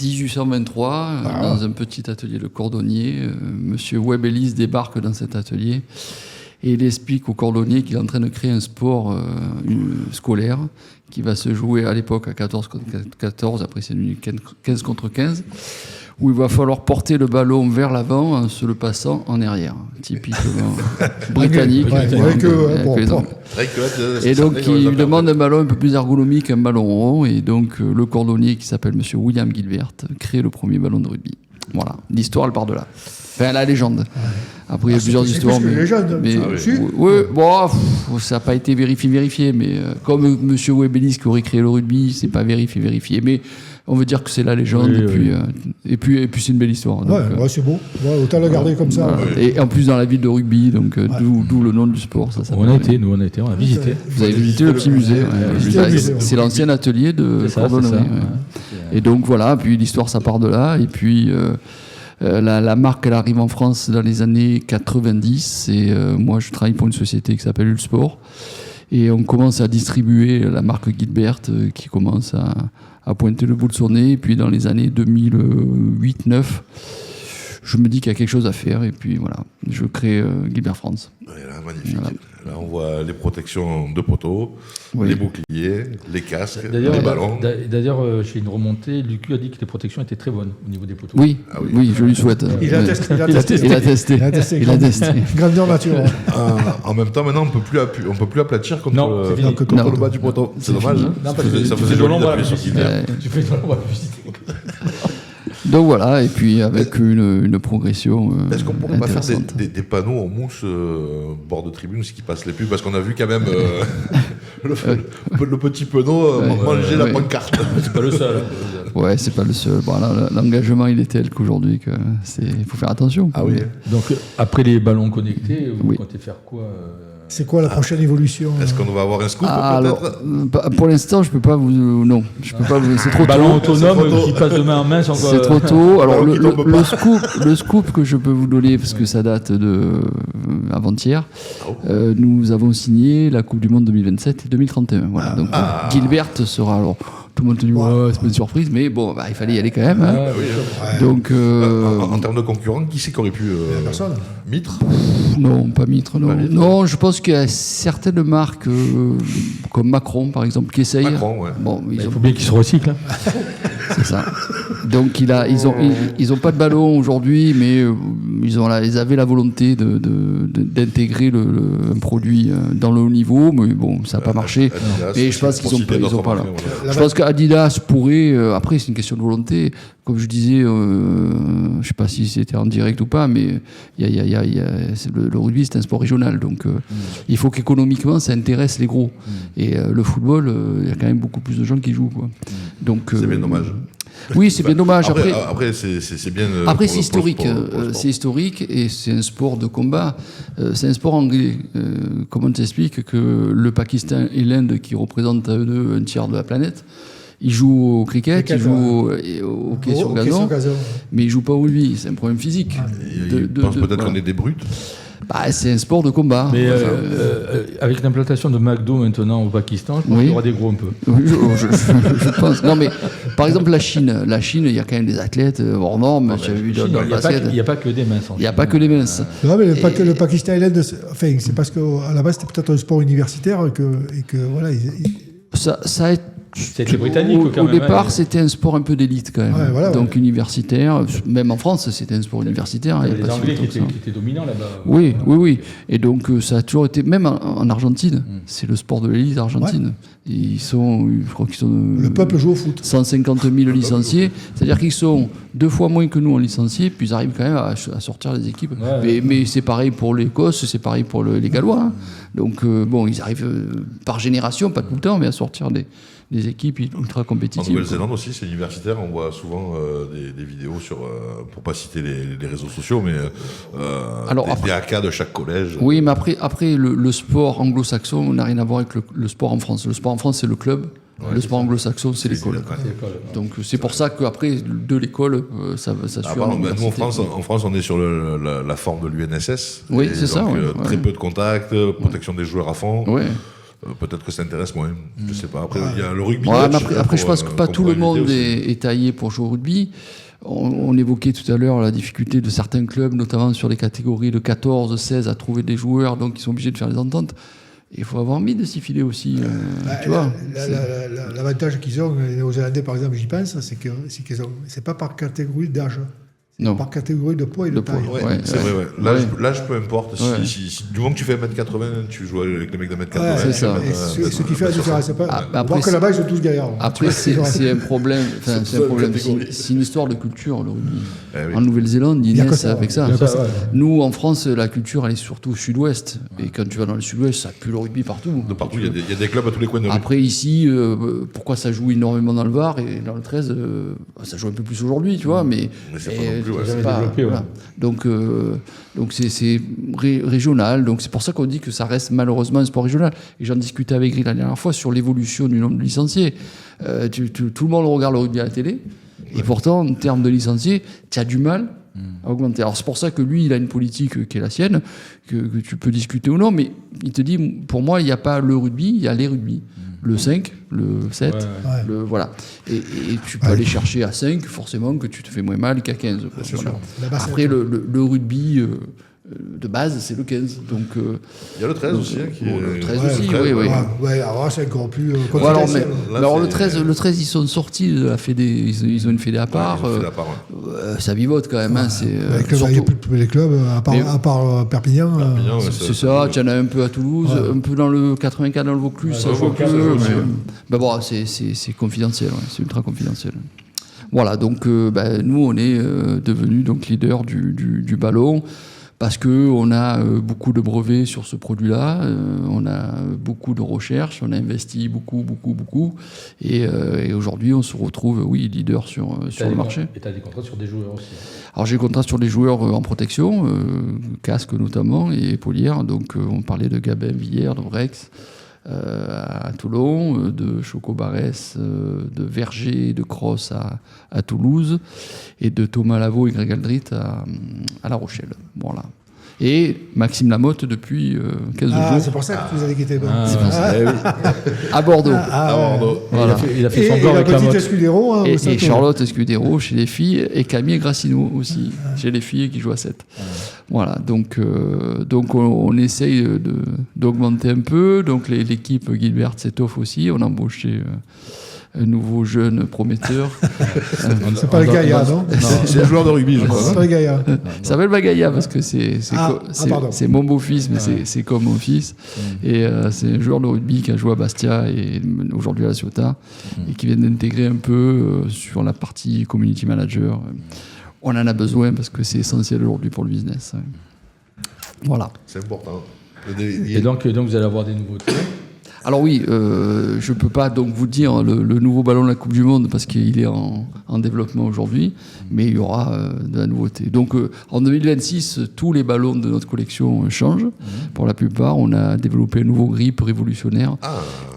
Speaker 4: 1823, dans un petit atelier de cordonnier, Monsieur Webb-Ellis débarque dans cet atelier et il explique au cordonnier qu'il est en train de créer un sport scolaire qui va se jouer à l'époque à 14 contre 14, après c'est devenu 15 contre 15, où il va falloir porter le ballon vers l'avant en se le passant en arrière. Typiquement britannique. Et donc, il lui demande un ballon un peu plus ergonomique, un ballon rond. Et donc, le cordonnier qui s'appelle Monsieur William Gilbert crée le premier ballon de rugby. Voilà, l'histoire, elle part de là. Enfin, la légende. Après, il y a plusieurs histoires. Ça n'a pas été vérifié. Mais comme Monsieur Webb-Ellis qui aurait créé le rugby, c'est pas vérifié. Mais on veut dire que c'est la légende,
Speaker 2: Oui,
Speaker 4: et puis c'est une belle histoire. Donc,
Speaker 1: Ouais, c'est beau. Ouais, autant le garder comme ça.
Speaker 4: voilà. Et en plus dans la ville de rugby, donc d'où le nom du sport. Ça
Speaker 2: On a été, on a visité.
Speaker 4: Vous avez visité le petit musée.
Speaker 1: visité le musée,
Speaker 4: C'est l'ancien atelier de cordonnerie.
Speaker 2: c'est ça.
Speaker 4: Ouais. Et donc voilà, puis l'histoire ça part de là, et puis la marque elle arrive en France dans les années 90, et moi je travaille pour une société qui s'appelle Ulsport, et on commence à distribuer la marque Gilbert qui commence à pointer le bout de son nez, et puis dans les années 2008-9, je me dis qu'il y a quelque chose à faire, et puis voilà, je crée Gilbert France.
Speaker 3: Ouais, là, magnifique.
Speaker 4: Voilà.
Speaker 3: Là, on voit les protections de poteaux,
Speaker 4: Oui.
Speaker 3: les boucliers, les casques,
Speaker 2: D'ailleurs,
Speaker 3: les ballons.
Speaker 2: chez une remontée, Lucu a dit que les protections étaient très bonnes au niveau des poteaux.
Speaker 4: Oui,
Speaker 3: Ah oui.
Speaker 4: oui, je lui souhaite.
Speaker 1: Il a
Speaker 4: Ouais.
Speaker 1: testé.
Speaker 4: Il a testé.
Speaker 1: Grandeur nature.
Speaker 3: En même temps, maintenant, on peut plus aplatir contre,
Speaker 2: Non, c'est fini.
Speaker 3: contre
Speaker 4: Non.
Speaker 3: le bas du poteau. C'est dommage.
Speaker 4: fini.
Speaker 3: Hein.
Speaker 2: Non, parce que
Speaker 3: Ça
Speaker 2: tu
Speaker 3: faisait
Speaker 2: fais
Speaker 3: joli
Speaker 2: de l'ombre à la
Speaker 3: d'appuyer sur
Speaker 2: publicité.
Speaker 3: Gilbert.
Speaker 2: Tu fais de l'ombre à la publicité.
Speaker 4: Donc voilà, et puis avec une progression
Speaker 3: Est-ce qu'on pourrait pas faire
Speaker 4: intéressante.
Speaker 3: des panneaux en mousse bord de tribune, ce qui passe les pubs, parce qu'on a vu quand même le petit penaud manger la
Speaker 4: ouais.
Speaker 3: pancarte.
Speaker 2: C'est pas le seul.
Speaker 4: Ouais, c'est pas le seul. Bon, là, l'engagement, il est tel qu'aujourd'hui il faut faire attention.
Speaker 3: Ah oui.
Speaker 2: Donc, après les ballons connectés, vous
Speaker 4: Oui.
Speaker 2: comptez faire quoi
Speaker 1: C'est quoi la prochaine évolution
Speaker 3: Est-ce qu'on va avoir un scoop
Speaker 4: Alors,
Speaker 3: peut-être
Speaker 4: pour l'instant, je peux pas vous. Non, je peux pas vous. C'est trop
Speaker 2: Ballon
Speaker 4: tôt.
Speaker 2: autonome
Speaker 3: trop tôt.
Speaker 2: qui passe de main en main sans quoi.
Speaker 4: C'est trop tôt. Alors,
Speaker 3: Ballon qui tombe pas.
Speaker 4: le scoop que je peux vous donner, parce que ça date de avant-hier, nous avons signé la Coupe du Monde 2027 et 2031. Voilà. Donc, Gilbert sera. Alors, tout le monde te dit, ouais, c'est pas une surprise, mais bon, il fallait y aller quand même. Hein.
Speaker 2: Ah, oui.
Speaker 4: Donc,
Speaker 3: En termes de concurrents, qui c'est qui aurait pu
Speaker 1: Personne.
Speaker 3: Mitre
Speaker 4: non, pas Mitre, non.
Speaker 3: Pas Mitre.
Speaker 4: Non, je pense qu'il y a certaines marques, comme Macron, par exemple, qui essayent.
Speaker 3: Macron, ouais.
Speaker 4: Bon,
Speaker 2: Il faut bien qu'ils se recyclent. Hein.
Speaker 4: c'est ça. Donc, ils ont pas de ballon aujourd'hui, mais ils avaient la volonté d'intégrer un produit dans le haut niveau, mais bon, ça n'a pas marché.
Speaker 3: Adidas,
Speaker 4: Mais je pense qu'ils ont pas là.
Speaker 3: Voilà.
Speaker 4: Je pense qu'Adidas pourrait, après c'est une question de volonté, comme je disais, je sais pas si c'était en direct ou pas, mais le rugby c'est un sport régional, donc il faut qu'économiquement ça intéresse les gros. Et le football, il y a quand même beaucoup plus de gens qui jouent, quoi. Donc,
Speaker 3: C'est bien dommage.
Speaker 4: Oui, c'est bien dommage.
Speaker 3: Après c'est bien.
Speaker 4: Après,
Speaker 3: pour
Speaker 4: c'est historique.
Speaker 3: pour le sport.
Speaker 4: C'est historique et c'est un sport de combat. C'est un sport anglais. Comment on t'explique que le Pakistan et l'Inde, qui représentent à eux deux un tiers de la planète, ils jouent au cricket, ils jouent au hockey sur gazon, mais ils jouent pas au rugby. C'est un problème physique.
Speaker 3: Ils pensent peut-être qu'on est des brutes.
Speaker 4: C'est un sport de combat.
Speaker 2: Mais avec l'implantation de McDo maintenant au Pakistan, je pense qu'il y aura des gros un peu.
Speaker 4: Oui, je pense. Non, mais par exemple, la Chine, il y a quand même des athlètes hors normes. J'ai vu dans le basket.
Speaker 2: Il n'y a pas que des minces.
Speaker 4: Il n'y a pas que les minces.
Speaker 1: Non, mais le Pakistan et l'Inde, c'est parce qu'à la base, c'était peut-être un sport universitaire et que voilà.
Speaker 4: Ça a été.
Speaker 2: C'était britannique quand
Speaker 4: Au
Speaker 2: même.
Speaker 4: départ, c'était un sport un peu d'élite quand même.
Speaker 1: Ouais, voilà,
Speaker 4: donc universitaire, même en France, c'était un sport universitaire.
Speaker 2: Il y
Speaker 4: a
Speaker 2: avait
Speaker 4: pas
Speaker 2: les
Speaker 4: si
Speaker 2: Anglais
Speaker 4: longtemps
Speaker 2: qui
Speaker 4: que ça.
Speaker 2: étaient dominants là-bas.
Speaker 4: Oui. Et donc ça a toujours été, même en Argentine, c'est le sport de l'élite argentine. Je crois qu'ils sont.
Speaker 1: Le peuple joue au foot.
Speaker 4: 150 000 licenciés, c'est-à-dire qu'ils sont 2 fois moins que nous en licenciés, puis ils arrivent quand même à sortir les équipes. Mais c'est pareil pour l'Écosse, c'est pareil pour les Gallois. Hein. Donc ils arrivent par génération, pas tout le temps, mais à sortir des équipes ultra
Speaker 3: En
Speaker 4: compétitives.
Speaker 3: Nouvelle-Zélande aussi, c'est universitaire. On voit souvent des vidéos sur, pour pas citer les réseaux sociaux, mais des AK de chaque collège.
Speaker 4: Oui, mais après le sport anglo-saxon n'a rien à voir avec le sport en France. Le sport en France, c'est le club. Le sport anglo-saxon, c'est l'école. Donc c'est pour ça qu'après, de l'école, ça suit en
Speaker 3: Nous,
Speaker 4: université.
Speaker 3: en France, on est sur la forme de l'UNSS.
Speaker 4: Oui,
Speaker 3: Et
Speaker 4: c'est ça.
Speaker 3: donc,
Speaker 4: Ouais.
Speaker 3: Très peu de contacts, protection des joueurs à fond.
Speaker 4: Ouais.
Speaker 3: Peut-être que ça intéresse moins. Je sais pas. Après, il y a le rugby.
Speaker 4: Ouais,
Speaker 3: match,
Speaker 4: mais après je pense que pas
Speaker 3: qu'on
Speaker 4: tout le
Speaker 3: pourrait
Speaker 4: monde
Speaker 3: éviter aussi.
Speaker 4: est taillé pour jouer au rugby. On évoquait tout à l'heure la difficulté de certains clubs, notamment sur les catégories de 14, 16, à trouver des joueurs, donc ils sont obligés de faire des ententes. Il faut avoir envie de s'y filer aussi. Tu vois,
Speaker 1: l'avantage qu'ils ont, les Néo-Zélandais par exemple, j'y pense, c'est que c'est pas par catégorie d'âge.
Speaker 4: Non.
Speaker 1: Par catégorie de poids et de taille.
Speaker 3: Ouais,
Speaker 4: Ouais,
Speaker 3: c'est
Speaker 4: ouais.
Speaker 3: vrai, ouais. L'âge, peu importe.
Speaker 4: Ouais.
Speaker 3: Du moment que tu fais 1m80, tu joues avec les mecs de 1m80.
Speaker 1: Ouais,
Speaker 4: c'est ça.
Speaker 1: Et ce qui fait la différence, c'est pas.
Speaker 4: Après,
Speaker 1: voir que là-bas, ils sont tous gaillards.
Speaker 4: Après, c'est un problème. Enfin,
Speaker 3: C'est
Speaker 4: c'est un
Speaker 3: ça,
Speaker 4: problème.
Speaker 3: catégorie.
Speaker 4: C'est une histoire de culture, le rugby.
Speaker 3: Eh oui.
Speaker 4: En Nouvelle-Zélande, ils
Speaker 1: y a que
Speaker 4: naissent
Speaker 1: ça,
Speaker 4: avec ça.
Speaker 1: il y a que ça, ouais.
Speaker 4: Nous, en France, la culture, elle est surtout au sud-ouest. Et quand tu vas dans le sud-ouest, ça pue le rugby partout.
Speaker 3: De partout, il y a des clubs à tous les coins de rue.
Speaker 4: Après, ici, pourquoi ça joue énormément dans le Var et dans le 13, ça joue un peu plus aujourd'hui, tu vois, mais
Speaker 3: c'est pas non plus, ouais.
Speaker 4: c'est
Speaker 2: Jamais
Speaker 4: pas-
Speaker 2: développé, ouais.
Speaker 4: voilà. Donc c'est régional. Donc c'est pour ça qu'on dit que ça reste malheureusement un sport régional. Et j'en discutais avec Gris la dernière fois sur l'évolution du nombre de licenciés. Tout le monde regarde le rugby à la télé. Et pourtant, en termes de licenciés, tu as du mal à augmenter. Alors c'est pour ça que lui, il a une politique qui est la sienne, que tu peux discuter ou non, mais il te dit, pour moi, il n'y a pas le rugby, il y a les rugby. Le 5, le 7,
Speaker 2: Ouais,
Speaker 1: ouais.
Speaker 4: voilà. Et tu peux aller chercher à 5, forcément, que tu te fais moins mal qu'à 15. quoi. Voilà.
Speaker 1: Là-bas, c'est-
Speaker 4: Après, le rugby de base, c'est le 15. Donc,
Speaker 3: Il y a le 13 aussi. Hein, qui
Speaker 4: bon,
Speaker 3: est-
Speaker 4: le 13
Speaker 1: Ouais,
Speaker 4: aussi,
Speaker 3: le 13,
Speaker 4: oui, oui.
Speaker 1: Ouais, alors c'est encore plus.
Speaker 4: Bon, alors,
Speaker 1: confidentiel.
Speaker 3: Là,
Speaker 4: alors
Speaker 3: c'est-
Speaker 4: le 13, ils sont sortis de la fédé, ils ont une fédé à part.
Speaker 3: Ouais, ils ont fait la part, ouais.
Speaker 4: Ça vivote quand même. Hein, c'est,
Speaker 1: Les clubs, il n'y a
Speaker 4: surtout-
Speaker 1: plus tous les clubs, à part Perpignan.
Speaker 3: Perpignan, ouais,
Speaker 4: c'est ça, tu en as un peu à Toulouse, un peu dans le 84, dans le Vaucluse, ça
Speaker 3: le
Speaker 4: joue un
Speaker 3: Vaucluse,
Speaker 4: peu,
Speaker 3: ça joue aussi,
Speaker 4: mais-
Speaker 3: ouais.
Speaker 4: ben bon, c'est confidentiel, ouais, c'est ultra confidentiel. Voilà, donc nous, on est devenus donc leader du ballon parce qu'on a beaucoup de brevets sur ce produit-là, on a beaucoup de recherches, on a investi beaucoup. Et aujourd'hui, on se retrouve, oui, leader sur le marché.
Speaker 2: Et tu as des contrats sur des joueurs aussi.
Speaker 4: Alors j'ai des contrats sur les joueurs en protection, casque notamment, et épaulière. Donc on parlait de Gabin Villiers, de Rex à Toulon, de Choco Barès, de Verger, de Cross à Toulouse, et de Thomas Lavaux et Greg Aldrit à La Rochelle. Voilà. Et Maxime Lamotte depuis 15
Speaker 1: Ah,
Speaker 4: jours
Speaker 1: c'est pour ça que vous avez quitté.
Speaker 2: Ah,
Speaker 4: C'est pour ça.
Speaker 2: ouais.
Speaker 4: à Bordeaux.
Speaker 1: Ah, ouais.
Speaker 3: Bordeaux.
Speaker 4: Voilà.
Speaker 2: Il a fait
Speaker 1: Et
Speaker 2: son
Speaker 1: la
Speaker 2: blanc avec la
Speaker 1: petite
Speaker 2: motte.
Speaker 1: Escudero. hein, au
Speaker 4: Et
Speaker 1: Saint-Ouen.
Speaker 4: Charlotte Escudero chez les filles, et Camille Grassino aussi, chez les filles qui jouent à 7. Voilà, donc on essaye d'augmenter un peu. Donc l'équipe Gilbert s'étoffe aussi. On a embauché un nouveau jeune prometteur.
Speaker 1: C'est pas le Gaïa, non
Speaker 3: C'est un joueur de rugby, je crois.
Speaker 1: C'est
Speaker 3: hein.
Speaker 1: pas le Gaïa.
Speaker 4: Ça s'appelle Bagaya parce que c'est
Speaker 1: pardon.
Speaker 4: mon beau-fils, mais c'est comme mon fils. Et c'est un joueur de rugby qui a joué à Bastia et aujourd'hui à La Ciotat, et qui vient d'intégrer un peu sur la partie community manager. On en a besoin parce que c'est essentiel aujourd'hui pour le business. Voilà.
Speaker 3: C'est important.
Speaker 2: Et donc vous allez avoir des nouveautés.
Speaker 4: Alors oui, je ne peux pas donc vous dire le nouveau ballon de la Coupe du Monde parce qu'il est en développement aujourd'hui, mais il y aura de la nouveauté. Donc en 2026, tous les ballons de notre collection changent. Pour la plupart, on a développé un nouveau grip révolutionnaire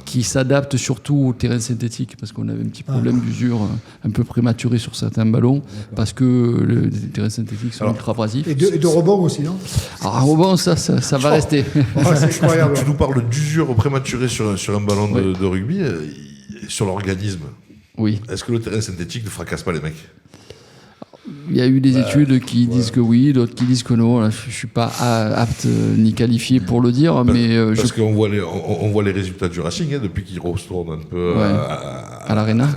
Speaker 4: qui s'adapte surtout au terrain synthétique parce qu'on avait un petit problème d'usure un peu prématuré sur certains ballons parce que les terrains synthétiques sont ultra abrasifs.
Speaker 1: Et de rebond aussi, non
Speaker 4: Alors un rebond, ça va rester.
Speaker 1: Oh, c'est incroyable.
Speaker 3: Tu nous parles d'usure prématurée sur un ballon
Speaker 4: Oui.
Speaker 3: de rugby, sur l'organisme.
Speaker 4: Oui.
Speaker 3: Est-ce que le terrain synthétique ne fracasse pas les mecs?
Speaker 4: Il y a eu des études qui disent que oui, d'autres qui disent que non. Là, je ne suis pas apte ni qualifié pour le dire, mais
Speaker 3: Parce qu'on voit on voit les résultats du Racing hein, depuis qu'ils retournent un peu
Speaker 4: Ouais. à l'Arena.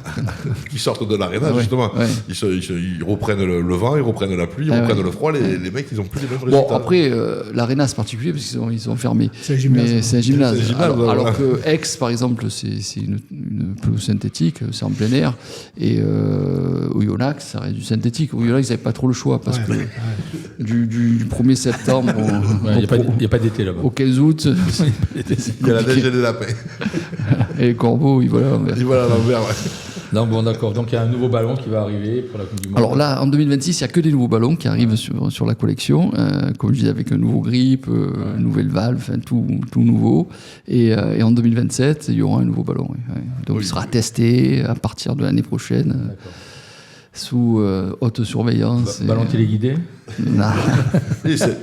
Speaker 3: qu'ils sortent de l'aréna,
Speaker 4: Ouais,
Speaker 3: justement.
Speaker 4: ouais.
Speaker 3: Ils reprennent le vent, ils reprennent la pluie, ils
Speaker 4: Ah
Speaker 3: reprennent
Speaker 4: ouais.
Speaker 3: le froid. Les mecs, ils n'ont plus les mêmes résultats.
Speaker 4: Bon, après, l'Arena, c'est particulier parce qu'ils sont fermés.
Speaker 1: C'est un gymnase.
Speaker 4: Mais c'est un gymnase.
Speaker 3: C'est un gymnase,
Speaker 4: Alors
Speaker 3: voilà.
Speaker 4: que Aix, par exemple, c'est une pelouse synthétique, c'est en plein air. Et Oyonnax, ça reste du synthétique. Oyonnax, ils n'avaient pas trop le choix parce que du 1er septembre
Speaker 2: Il n'y a pas d'été là-bas.
Speaker 4: au 15 août,
Speaker 3: Il y a la neige et les lapins.
Speaker 4: et les corbeaux, ils volaient à l'envers.
Speaker 3: Ils volent à l'envers, ouais.
Speaker 2: Non, bon, d'accord. Donc il y a un nouveau ballon qui va arriver pour la Coupe du Monde.
Speaker 4: Alors là, en 2026, il n'y a que des nouveaux ballons qui arrivent sur la collection, comme je disais, avec un nouveau grip, une nouvelle valve, enfin, tout nouveau. Et en 2027, il y aura un nouveau ballon. Ouais. Donc il sera testé à partir de l'année prochaine, sous haute surveillance.
Speaker 2: Ballon téléguidé.
Speaker 4: Non.
Speaker 3: Et c'est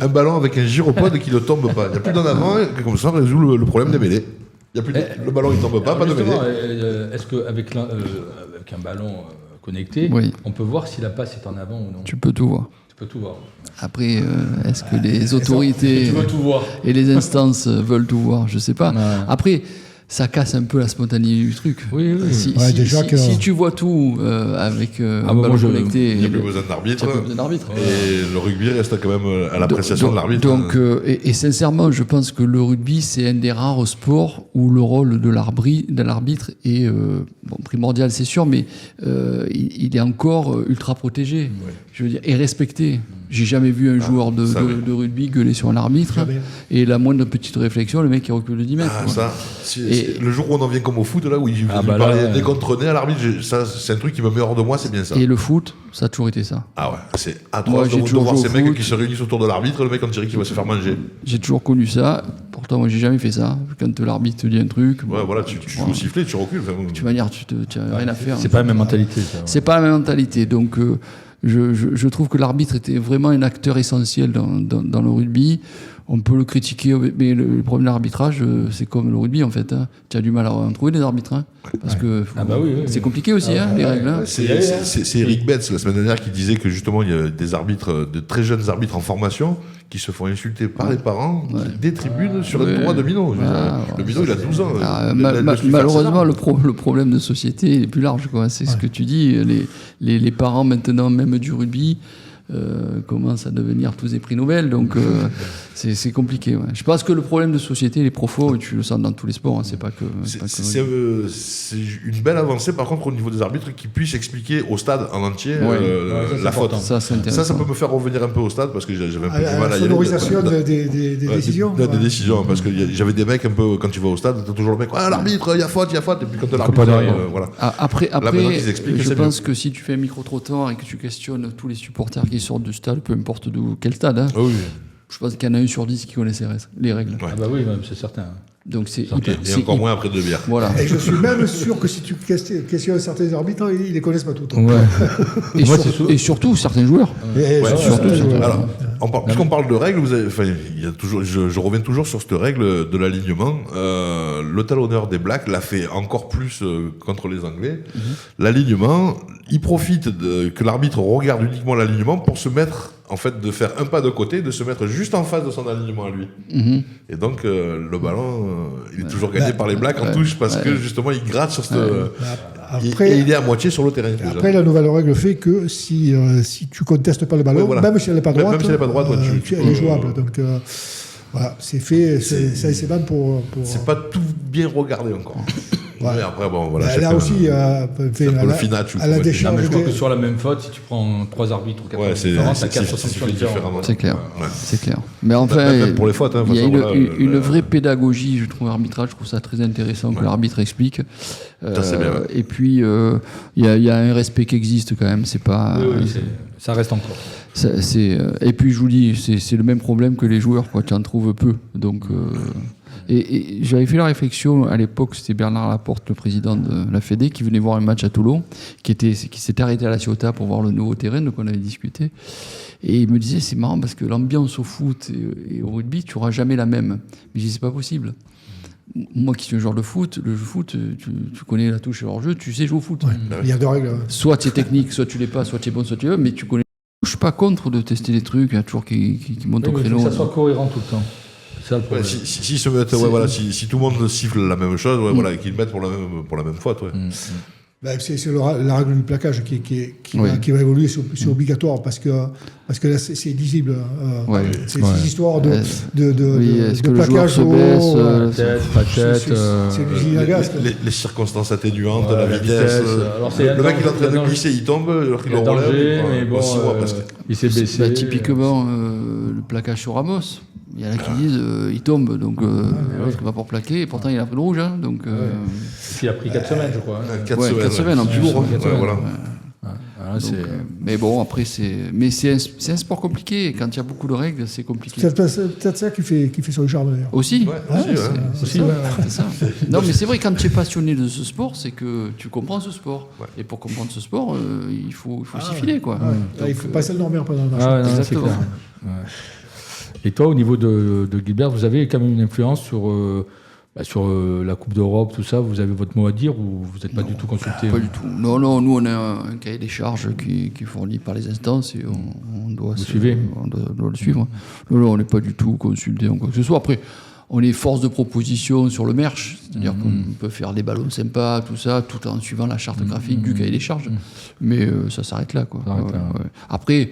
Speaker 3: un ballon avec un gyropode qui ne tombe pas. Il n'y a plus d'en avant, et comme ça, on résout le problème des mêlées. Le ballon, il ne tombe pas de mêlée.
Speaker 2: Justement, est-ce qu'avec avec un ballon connecté,
Speaker 4: Oui.
Speaker 2: on peut voir si la passe est en avant ou non?
Speaker 4: Tu peux tout voir.
Speaker 2: Tu peux tout voir.
Speaker 4: Après, est-ce que les autorités
Speaker 2: Tu veux tout voir.
Speaker 4: et les instances veulent tout voir? Je ne sais pas.
Speaker 2: Ouais.
Speaker 4: Après, ça casse un peu la spontanéité du truc.
Speaker 2: Oui, oui.
Speaker 4: Si tu vois tout avec ballon connecté,
Speaker 3: il n'y a plus besoin d'arbitre. Et le rugby reste quand même à l'appréciation de l'arbitre.
Speaker 4: Donc, et sincèrement, je pense que le rugby, c'est un des rares sports où le rôle de l'arbitre est primordial, c'est sûr, mais il est encore ultra protégé. Ouais. Je veux dire, et respecté. J'ai jamais vu un joueur de rugby gueuler sur un arbitre et la moindre petite réflexion, le mec il recule de 10 mètres.
Speaker 3: Le jour où on en vient comme au foot, là où il parlait des contre-nez à l'arbitre, ça c'est un truc qui me met hors de moi, c'est bien ça.
Speaker 4: Et le foot, ça a toujours été ça.
Speaker 3: Ah ouais, c'est atroce de voir ces mecs qui se réunissent autour de l'arbitre, le mec on dirait qu'il va se faire manger.
Speaker 4: J'ai toujours connu ça, pourtant moi j'ai jamais fait ça. Quand l'arbitre te dit un truc...
Speaker 3: Ouais, voilà, tu joues au sifflet, tu recules.
Speaker 4: De toute manière, tu n'as rien à faire.
Speaker 2: C'est pas la même mentalité. Ça, ouais.
Speaker 4: C'est pas la même mentalité, donc... Je trouve que l'arbitre était vraiment un acteur essentiel dans le rugby. On peut le critiquer, mais le problème de l'arbitrage, c'est comme le rugby en fait. Hein. Tu as du mal à en trouver des arbitres. Hein, parce que c'est compliqué aussi, les règles. Hein.
Speaker 3: C'est Eric Betts, la semaine dernière, qui disait que justement, il y a des arbitres, de très jeunes arbitres en formation, qui se font insulter par les parents des tribunes sur le droit de minot. Le minot, il a 12 ans.
Speaker 4: Malheureusement, le problème de société est plus large. C'est ce que tu dis. Les parents, maintenant, même du rugby, commencent à devenir tous des prix Nobel. Donc, c'est compliqué. Ouais. Je pense que le problème de société, les profos, tu le sens dans tous les sports. Hein, c'est pas que.
Speaker 3: C'est une belle avancée, par contre, au niveau des arbitres, qui puissent expliquer au stade en entier la faute.
Speaker 4: Ça
Speaker 3: peut me faire revenir un peu au stade parce que j'avais un peu du mal à y aller.
Speaker 1: La sonorisation des décisions.
Speaker 3: Des décisions, parce que j'avais des mecs un peu, quand tu vas au stade, t'as toujours le mec, l'arbitre, il y a faute, et puis quand l'arbitre, voilà.
Speaker 4: Après, je pense que si tu fais un micro-trottoir et que tu questionnes tous les supporters qui sortent du stade, peu importe quel stade, hein, je pense qu'il y en a 1 sur 10 qui connaissent les règles.
Speaker 2: Ouais. Ah bah oui, même, c'est certain.
Speaker 3: Donc c'est encore moins après 2 bières.
Speaker 1: Voilà. Et je suis même sûr que si tu questionnes certains arbitres, ils les connaissent pas tous.
Speaker 2: Ouais.
Speaker 4: Et surtout certains joueurs.
Speaker 3: Alors, puisqu'on parle de règles, il y a toujours, je reviens toujours sur cette règle de l'alignement. Le talonneur des Blacks l'a fait encore plus contre les Anglais. L'alignement, il profite que l'arbitre regarde uniquement l'alignement pour se mettre, en fait, de faire un pas de côté, de se mettre juste en face de son alignement à lui. Et donc, le ballon, il est toujours gagné par les Blacks en touche parce que justement, il gratte sur cette. Il est à moitié sur le terrain.
Speaker 1: Après, la nouvelle règle fait que si tu contestes pas le ballon, même si elle n'est pas droite, elle est jouable. Donc voilà, c'est fait, c'est bon pour.
Speaker 3: C'est pas tout bien regardé encore.
Speaker 1: Ouais.
Speaker 3: Après, voilà.
Speaker 1: Là aussi,
Speaker 3: à
Speaker 1: la décharge.
Speaker 2: Je crois que sur la même faute, si tu prends 3 arbitres ou 4 différents, t'as 4 sanctions différentes.
Speaker 4: C'est clair. C'est clair. Mais enfin,
Speaker 3: même pour les fautes,
Speaker 4: il y a une vraie pédagogie, je trouve, arbitrage. Je trouve ça très intéressant que l'arbitre explique.
Speaker 3: C'est bien.
Speaker 4: Et puis, il y a un respect qui existe quand même. C'est pas.
Speaker 2: Ça reste encore.
Speaker 4: Et puis, je vous dis, c'est le même problème que les joueurs, quoi. Tu en trouves peu. Donc. Et j'avais fait la réflexion, à l'époque, c'était Bernard Laporte, le président de la Fédé, qui venait voir un match à Toulon, qui s'était arrêté à la Ciotat pour voir le nouveau terrain, donc on avait discuté. Et il me disait, c'est marrant parce que l'ambiance au foot et au rugby, tu n'auras jamais la même. Mais je dis, c'est pas possible. Moi qui suis un joueur de foot, le foot, tu connais la touche hors jeu, tu sais jouer au foot.
Speaker 1: Ouais, il y a 2 règles.
Speaker 4: Soit tu es technique, soit tu l'es pas, soit tu es bon, soit tu es mais tu connais. Je suis pas contre de tester des trucs, il y a toujours qui montent au créneau.
Speaker 2: Il faut que ça soit cohérent tout le temps.
Speaker 3: Si se mettent, si tout le monde siffle la même chose, et qu'ils le mettent pour la même faute.
Speaker 1: C'est la règle du plaquage qui va évoluer, c'est obligatoire parce que là c'est lisible. C'est des histoires de plaquage
Speaker 4: se baisse,
Speaker 2: pas tête,
Speaker 1: c'est l'usine à gaz.
Speaker 3: Les circonstances atténuantes, la vitesse. Le mec il est en train de glisser, il tombe, alors qu'il
Speaker 2: il s'est baissé.
Speaker 4: Typiquement, le plaquage sur Ramos. Il y en a qui disent il tombe, donc il va pour plaquer, et pourtant il a un peu de rouge. Hein, donc,
Speaker 2: il a pris 4 semaines, je crois.
Speaker 3: 4 semaines en plus lourd.
Speaker 4: Mais bon, après, c'est un sport compliqué. Et quand il y a beaucoup de règles, c'est compliqué.
Speaker 1: C'est peut-être ça qui fait son charme d'ailleurs.
Speaker 4: Aussi.
Speaker 1: C'est
Speaker 4: ça. Non, mais c'est vrai, quand tu es passionné de ce sport, c'est que tu comprends ce sport. Et pour comprendre ce sport, il faut s'y filer, quoi.
Speaker 1: Il faut pas s'endormir pendant le match.
Speaker 4: Exactement.
Speaker 2: Et toi, au niveau de Gilbert, vous avez quand même une influence sur la Coupe d'Europe, tout ça. Vous avez votre mot à dire ou vous n'êtes pas du tout consulté?
Speaker 4: Pas du tout. Non, nous on a un cahier des charges qui est fourni par les instances et on doit le suivre. Non, on n'est pas du tout consulté en quoi que ce soit. Après, on est force de proposition sur le merch, c'est-à-dire qu'on peut faire des ballons sympas, tout ça, tout en suivant la charte graphique du cahier des charges. Mais ça s'arrête là, quoi. Ouais. Après,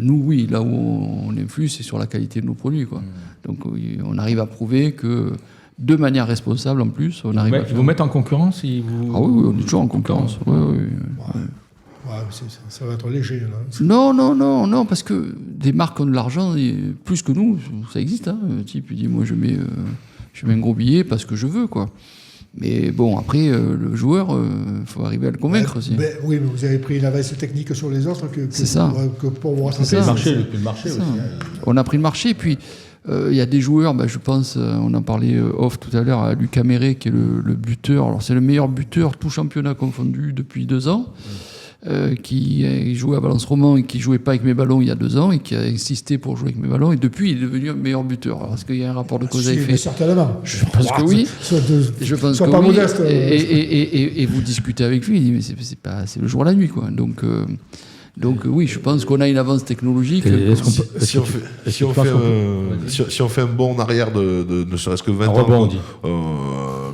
Speaker 4: nous, oui, là où on influe, c'est sur la qualité de nos produits, quoi. Donc, on arrive à prouver que, de manière responsable en plus, on arrive à faire...
Speaker 2: Vous mettez en concurrence
Speaker 4: Ah oui, on est toujours en concurrence. Ouais.
Speaker 1: Ça va être léger. Là.
Speaker 4: Non, parce que des marques ont de l'argent, et plus que nous, ça existe. Hein. Le type, il dit, moi, je mets un gros billet parce que je veux, quoi. Mais bon, après, le joueur, il faut arriver à le convaincre aussi.
Speaker 1: Oui, mais vous avez pris une avance technique sur les autres que pour vous rattraper.
Speaker 2: C'est le marché aussi.
Speaker 4: On a pris le marché, et puis il y a des joueurs, je pense, on en parlait off tout à l'heure, à Lucas Meret, qui est le buteur. Alors, c'est le meilleur buteur, tout championnat confondu, depuis 2 ans. Qui jouait à Valence-Roman et qui jouait pas avec mes ballons il y a 2 ans et qui a insisté pour jouer avec mes ballons, et depuis il est devenu un meilleur buteur. Alors, est-ce qu'il y a un rapport de cause à effet?
Speaker 1: Certainement.
Speaker 4: Je pense que oui. Je pense que
Speaker 1: pas
Speaker 4: oui.
Speaker 1: Modeste.
Speaker 4: Et vous discutez avec lui, il dit mais c'est le jour et la nuit, quoi. Donc oui, je pense qu'on a une avance technologique.
Speaker 3: Si on fait un bond en arrière de ne serait-ce que 20 ans,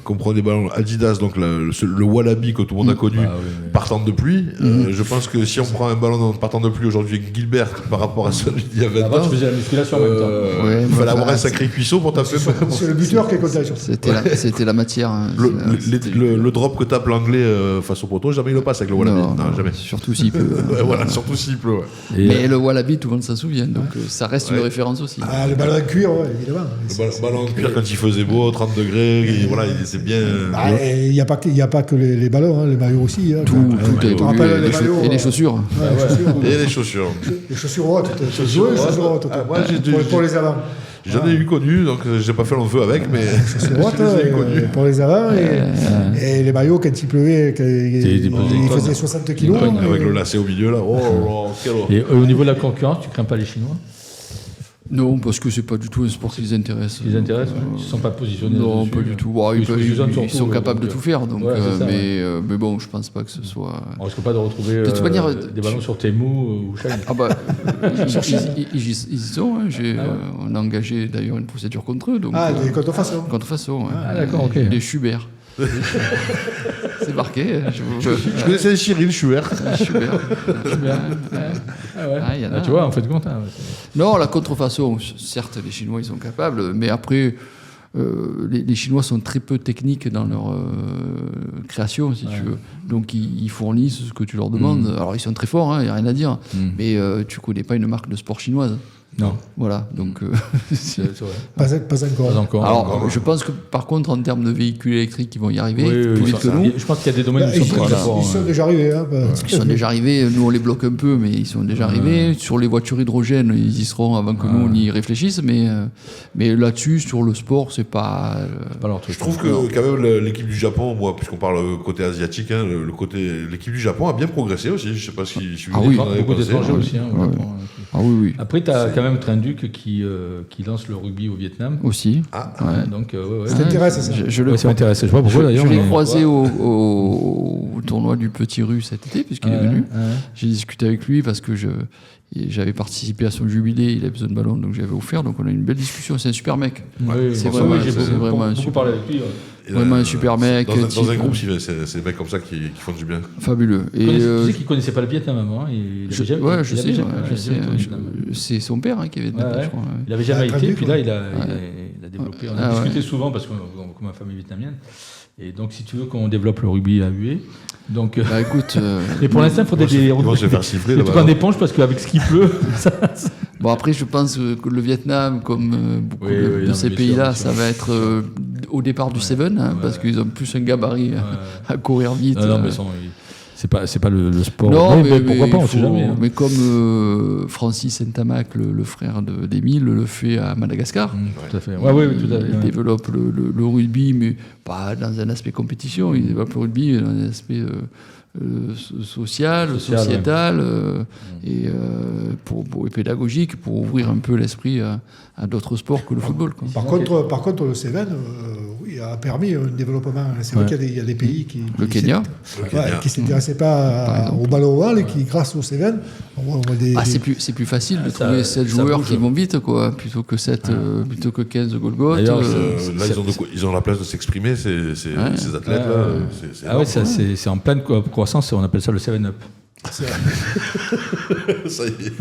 Speaker 3: qu'on prend des ballons Adidas, donc le Wallaby que tout le monde a connu, partant de pluie, je pense que si on prend un ballon partant de pluie aujourd'hui avec Gilbert par rapport à celui d'il y a 20 ans,
Speaker 2: tu faisais la musculation en même temps.
Speaker 3: Il fallait avoir un sacré cuisseau pour taper.
Speaker 1: C'est le buteur qui est contagieux.
Speaker 4: C'était la matière. Hein.
Speaker 3: Le drop que tape l'anglais face au poteau, jamais il le passe avec le Wallaby. Non, jamais.
Speaker 4: Surtout s'il peut.
Speaker 3: Voilà, surtout s'il pleut.
Speaker 4: Mais le Wallaby, tout le monde s'en souvient, donc ça reste une référence aussi.
Speaker 1: Ah, le ballon en cuir, évidemment.
Speaker 3: Le ballon en cuir quand il faisait beau, 30 degrés, voilà, c'est bien.
Speaker 1: Il n'y a pas que les ballons, les maillots aussi.
Speaker 4: Tout est évolué. Et les chaussures.
Speaker 3: Et les chaussures.
Speaker 1: Les chaussures hautes. Pour les avants.
Speaker 3: J'en ai eu connu, donc j'ai pas fait long feu avec, mais
Speaker 1: je les ai connus. Pour les avants, et les maillots, quand il pleuvait, ils faisaient 60 kilos.
Speaker 3: Avec le lacet au milieu, là. Quel horreur.
Speaker 2: Et au niveau de la concurrence, tu crains pas les Chinois?
Speaker 4: Non, parce que c'est pas du tout un sport qui les intéresse.
Speaker 2: Ils ne sont pas positionnés.
Speaker 4: Non,
Speaker 2: dessus,
Speaker 4: pas du tout. Bon, ils sont capables de tout faire, donc, mais bon, je pense pas que ce soit.
Speaker 2: On risque pas de retrouver des ballons sur Temu ou Shine.
Speaker 4: Ah bah, ils y sont. Hein. On a engagé d'ailleurs une procédure contre eux. Donc,
Speaker 1: des contrefaçons.
Speaker 4: Contrefaçon, ouais.
Speaker 2: Ah d'accord, ok.
Speaker 4: Les Schubert. C'est marqué.
Speaker 3: Je connaissais Cyril Schubert.
Speaker 4: Schubert.
Speaker 2: Tu vois, en fait compte.
Speaker 4: Non, la contrefaçon, certes, les Chinois, ils sont capables, mais après, les Chinois sont très peu techniques dans leur création, si tu veux. Donc, ils fournissent ce que tu leur demandes. Alors, ils sont très forts, il n'y a rien à dire, mais tu ne connais pas une marque de sport chinoise.
Speaker 2: Non.
Speaker 4: Voilà, donc...
Speaker 1: Pas encore.
Speaker 4: Alors, je pense que, par contre, en termes de véhicules électriques, ils vont y arriver plus vite que nous.
Speaker 2: Je pense qu'il y a des domaines où
Speaker 1: ils sont déjà arrivés.
Speaker 4: Ils sont déjà arrivés. Nous, on les bloque un peu, mais ils sont déjà arrivés. Sur les voitures hydrogènes, ils y seront avant que nous, on y réfléchisse. Mais là-dessus, sur le sport, c'est pas leur truc.
Speaker 3: Je trouve que, quand même, l'équipe du Japon, moi, puisqu'on parle côté asiatique, l'équipe du Japon a bien progressé aussi. Je ne sais pas si
Speaker 2: beaucoup d'étrangers aussi.
Speaker 4: Oui.
Speaker 2: Après, tu as quand même Train-Duc qui lance le rugby au Vietnam.
Speaker 4: Aussi.
Speaker 2: Donc,
Speaker 1: ça t'intéresse, ça?
Speaker 2: Ça m'intéresse. Je sais pas pourquoi d'ailleurs.
Speaker 4: Je l'ai croisé au tournoi du Petit Rue cet été, puisqu'il est venu. J'ai discuté avec lui parce que j'avais participé à son jubilé, il avait besoin de ballon, donc j'avais offert. Donc on a eu une belle discussion. C'est un super mec.
Speaker 2: J'ai beaucoup parlé avec lui.
Speaker 4: Vraiment un super mec.
Speaker 3: Dans un groupe, c'est des mecs comme ça qui font du bien.
Speaker 4: Fabuleux.
Speaker 2: Tu sais qu'il ne connaissait pas le Vietnam avant.
Speaker 4: Je sais. C'est son père qui avait Vietnam, je crois.
Speaker 2: Il n'avait jamais été, puis là, il a développé. On a discuté souvent parce qu'on comme ma famille vietnamienne. Et donc, si tu veux qu'on développe le rugby à huée. Donc,
Speaker 4: écoute.
Speaker 2: Mais pour l'instant, il faudrait des.
Speaker 3: Ils vont se faire siffler là-bas.
Speaker 2: Tu prends une éponge parce qu'avec ce qu'il pleut.
Speaker 4: Bon, après, je pense que le Vietnam, comme beaucoup de ces pays-là, ça va être au départ du Seven, parce qu'ils ont plus un gabarit à courir vite.
Speaker 2: Non, mais c'est pas le sport.
Speaker 4: Non, mais
Speaker 2: pourquoi pas, on sait jamais.
Speaker 4: Mais comme Francis Ntamak, le frère d'Émile, le fait à Madagascar.
Speaker 2: Tout à fait. Oui, tout à fait.
Speaker 4: Il développe le rugby, mais pas dans un aspect compétition. Il développe le rugby dans un aspect social, sociétal et pédagogique pour ouvrir un peu l'esprit à d'autres sports que le football. Quoi.
Speaker 1: Par contre, le Céven oui, a permis un développement. C'est vrai qu'il y a des pays qui ne s'intéressaient pas au ballon ovale et qui, grâce au Céven, on voit des...
Speaker 4: c'est plus facile de trouver 7 joueurs qui vont vite, quoi, plutôt que 15 Golgoth.
Speaker 3: Là, ils ont la place de s'exprimer, ces athlètes-là.
Speaker 2: C'est en pleine croissance, on appelle ça le 7-up.
Speaker 3: Ça y est.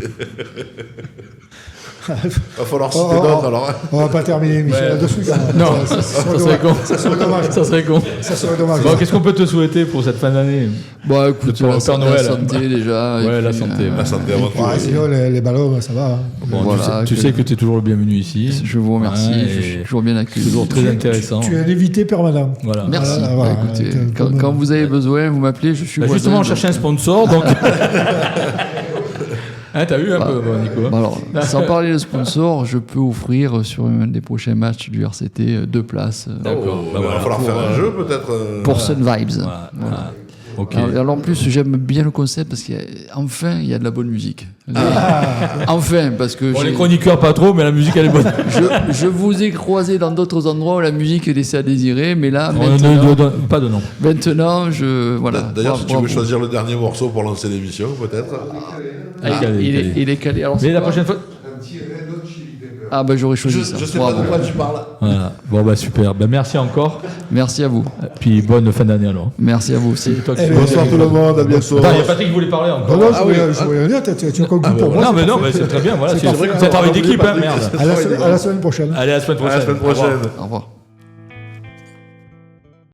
Speaker 3: Va falloir citer d'autres alors.
Speaker 1: On va pas terminer Michel là-dessus.
Speaker 2: Non, ça serait con.
Speaker 1: Ça serait dommage.
Speaker 2: Ça serait dommage. Bon, qu'est-ce qu'on peut te souhaiter pour cette fin d'année?
Speaker 4: Bah écoute, la santé déjà.
Speaker 2: Ouais, la santé.
Speaker 3: La santé avant tout.
Speaker 1: Sinon, les ballons, ça va.
Speaker 2: Bon, voilà, tu sais que tu es toujours le bienvenu ici.
Speaker 4: Je vous remercie. Je suis toujours bien accueilli.
Speaker 2: Toujours très intéressant.
Speaker 1: Tu es un invité permanent.
Speaker 2: Voilà.
Speaker 4: Merci. Écoutez, quand vous avez besoin, vous m'appelez. Je suis
Speaker 2: justement, on cherchait un sponsor, donc. T'as eu un peu, Nico.
Speaker 4: Alors, sans parler de sponsor, je peux offrir sur un des prochains matchs du RCT 2 places.
Speaker 2: D'accord.
Speaker 3: Il va falloir faire un jeu peut-être.
Speaker 4: Pour Sun Vibes. Voilà.
Speaker 2: Okay.
Speaker 4: Alors en plus, j'aime bien le concept parce qu'enfin, il y a de la bonne musique. Enfin, parce que...
Speaker 2: Bon, les chroniqueurs pas trop, mais la musique elle est bonne.
Speaker 4: Je vous ai croisé dans d'autres endroits où la musique laissait à désirer, mais là,
Speaker 2: pas de nom.
Speaker 4: Maintenant, voilà.
Speaker 3: D'ailleurs, si tu veux choisir le dernier morceau pour lancer l'émission, peut-être.
Speaker 4: Il est calé. Alors,
Speaker 2: mais la prochaine fois...
Speaker 4: Ah bah j'aurais choisi ça.
Speaker 3: Je sais pas de quoi tu parles.
Speaker 2: Voilà. Bon bah super. Merci encore.
Speaker 4: Merci à vous.
Speaker 2: Puis bonne fin d'année alors.
Speaker 4: Merci à vous aussi.
Speaker 3: Bonsoir tout le monde, à bientôt.
Speaker 2: Il y a Patrick qui voulait parler encore.
Speaker 1: Non, je voulais dire, tu as conclu pour moi.
Speaker 2: Non, mais c'est très bien. Voilà, c'est un travail d'équipe, merde.
Speaker 1: À la semaine prochaine.
Speaker 2: Allez, à la semaine prochaine.
Speaker 3: À la semaine prochaine.
Speaker 4: Au revoir.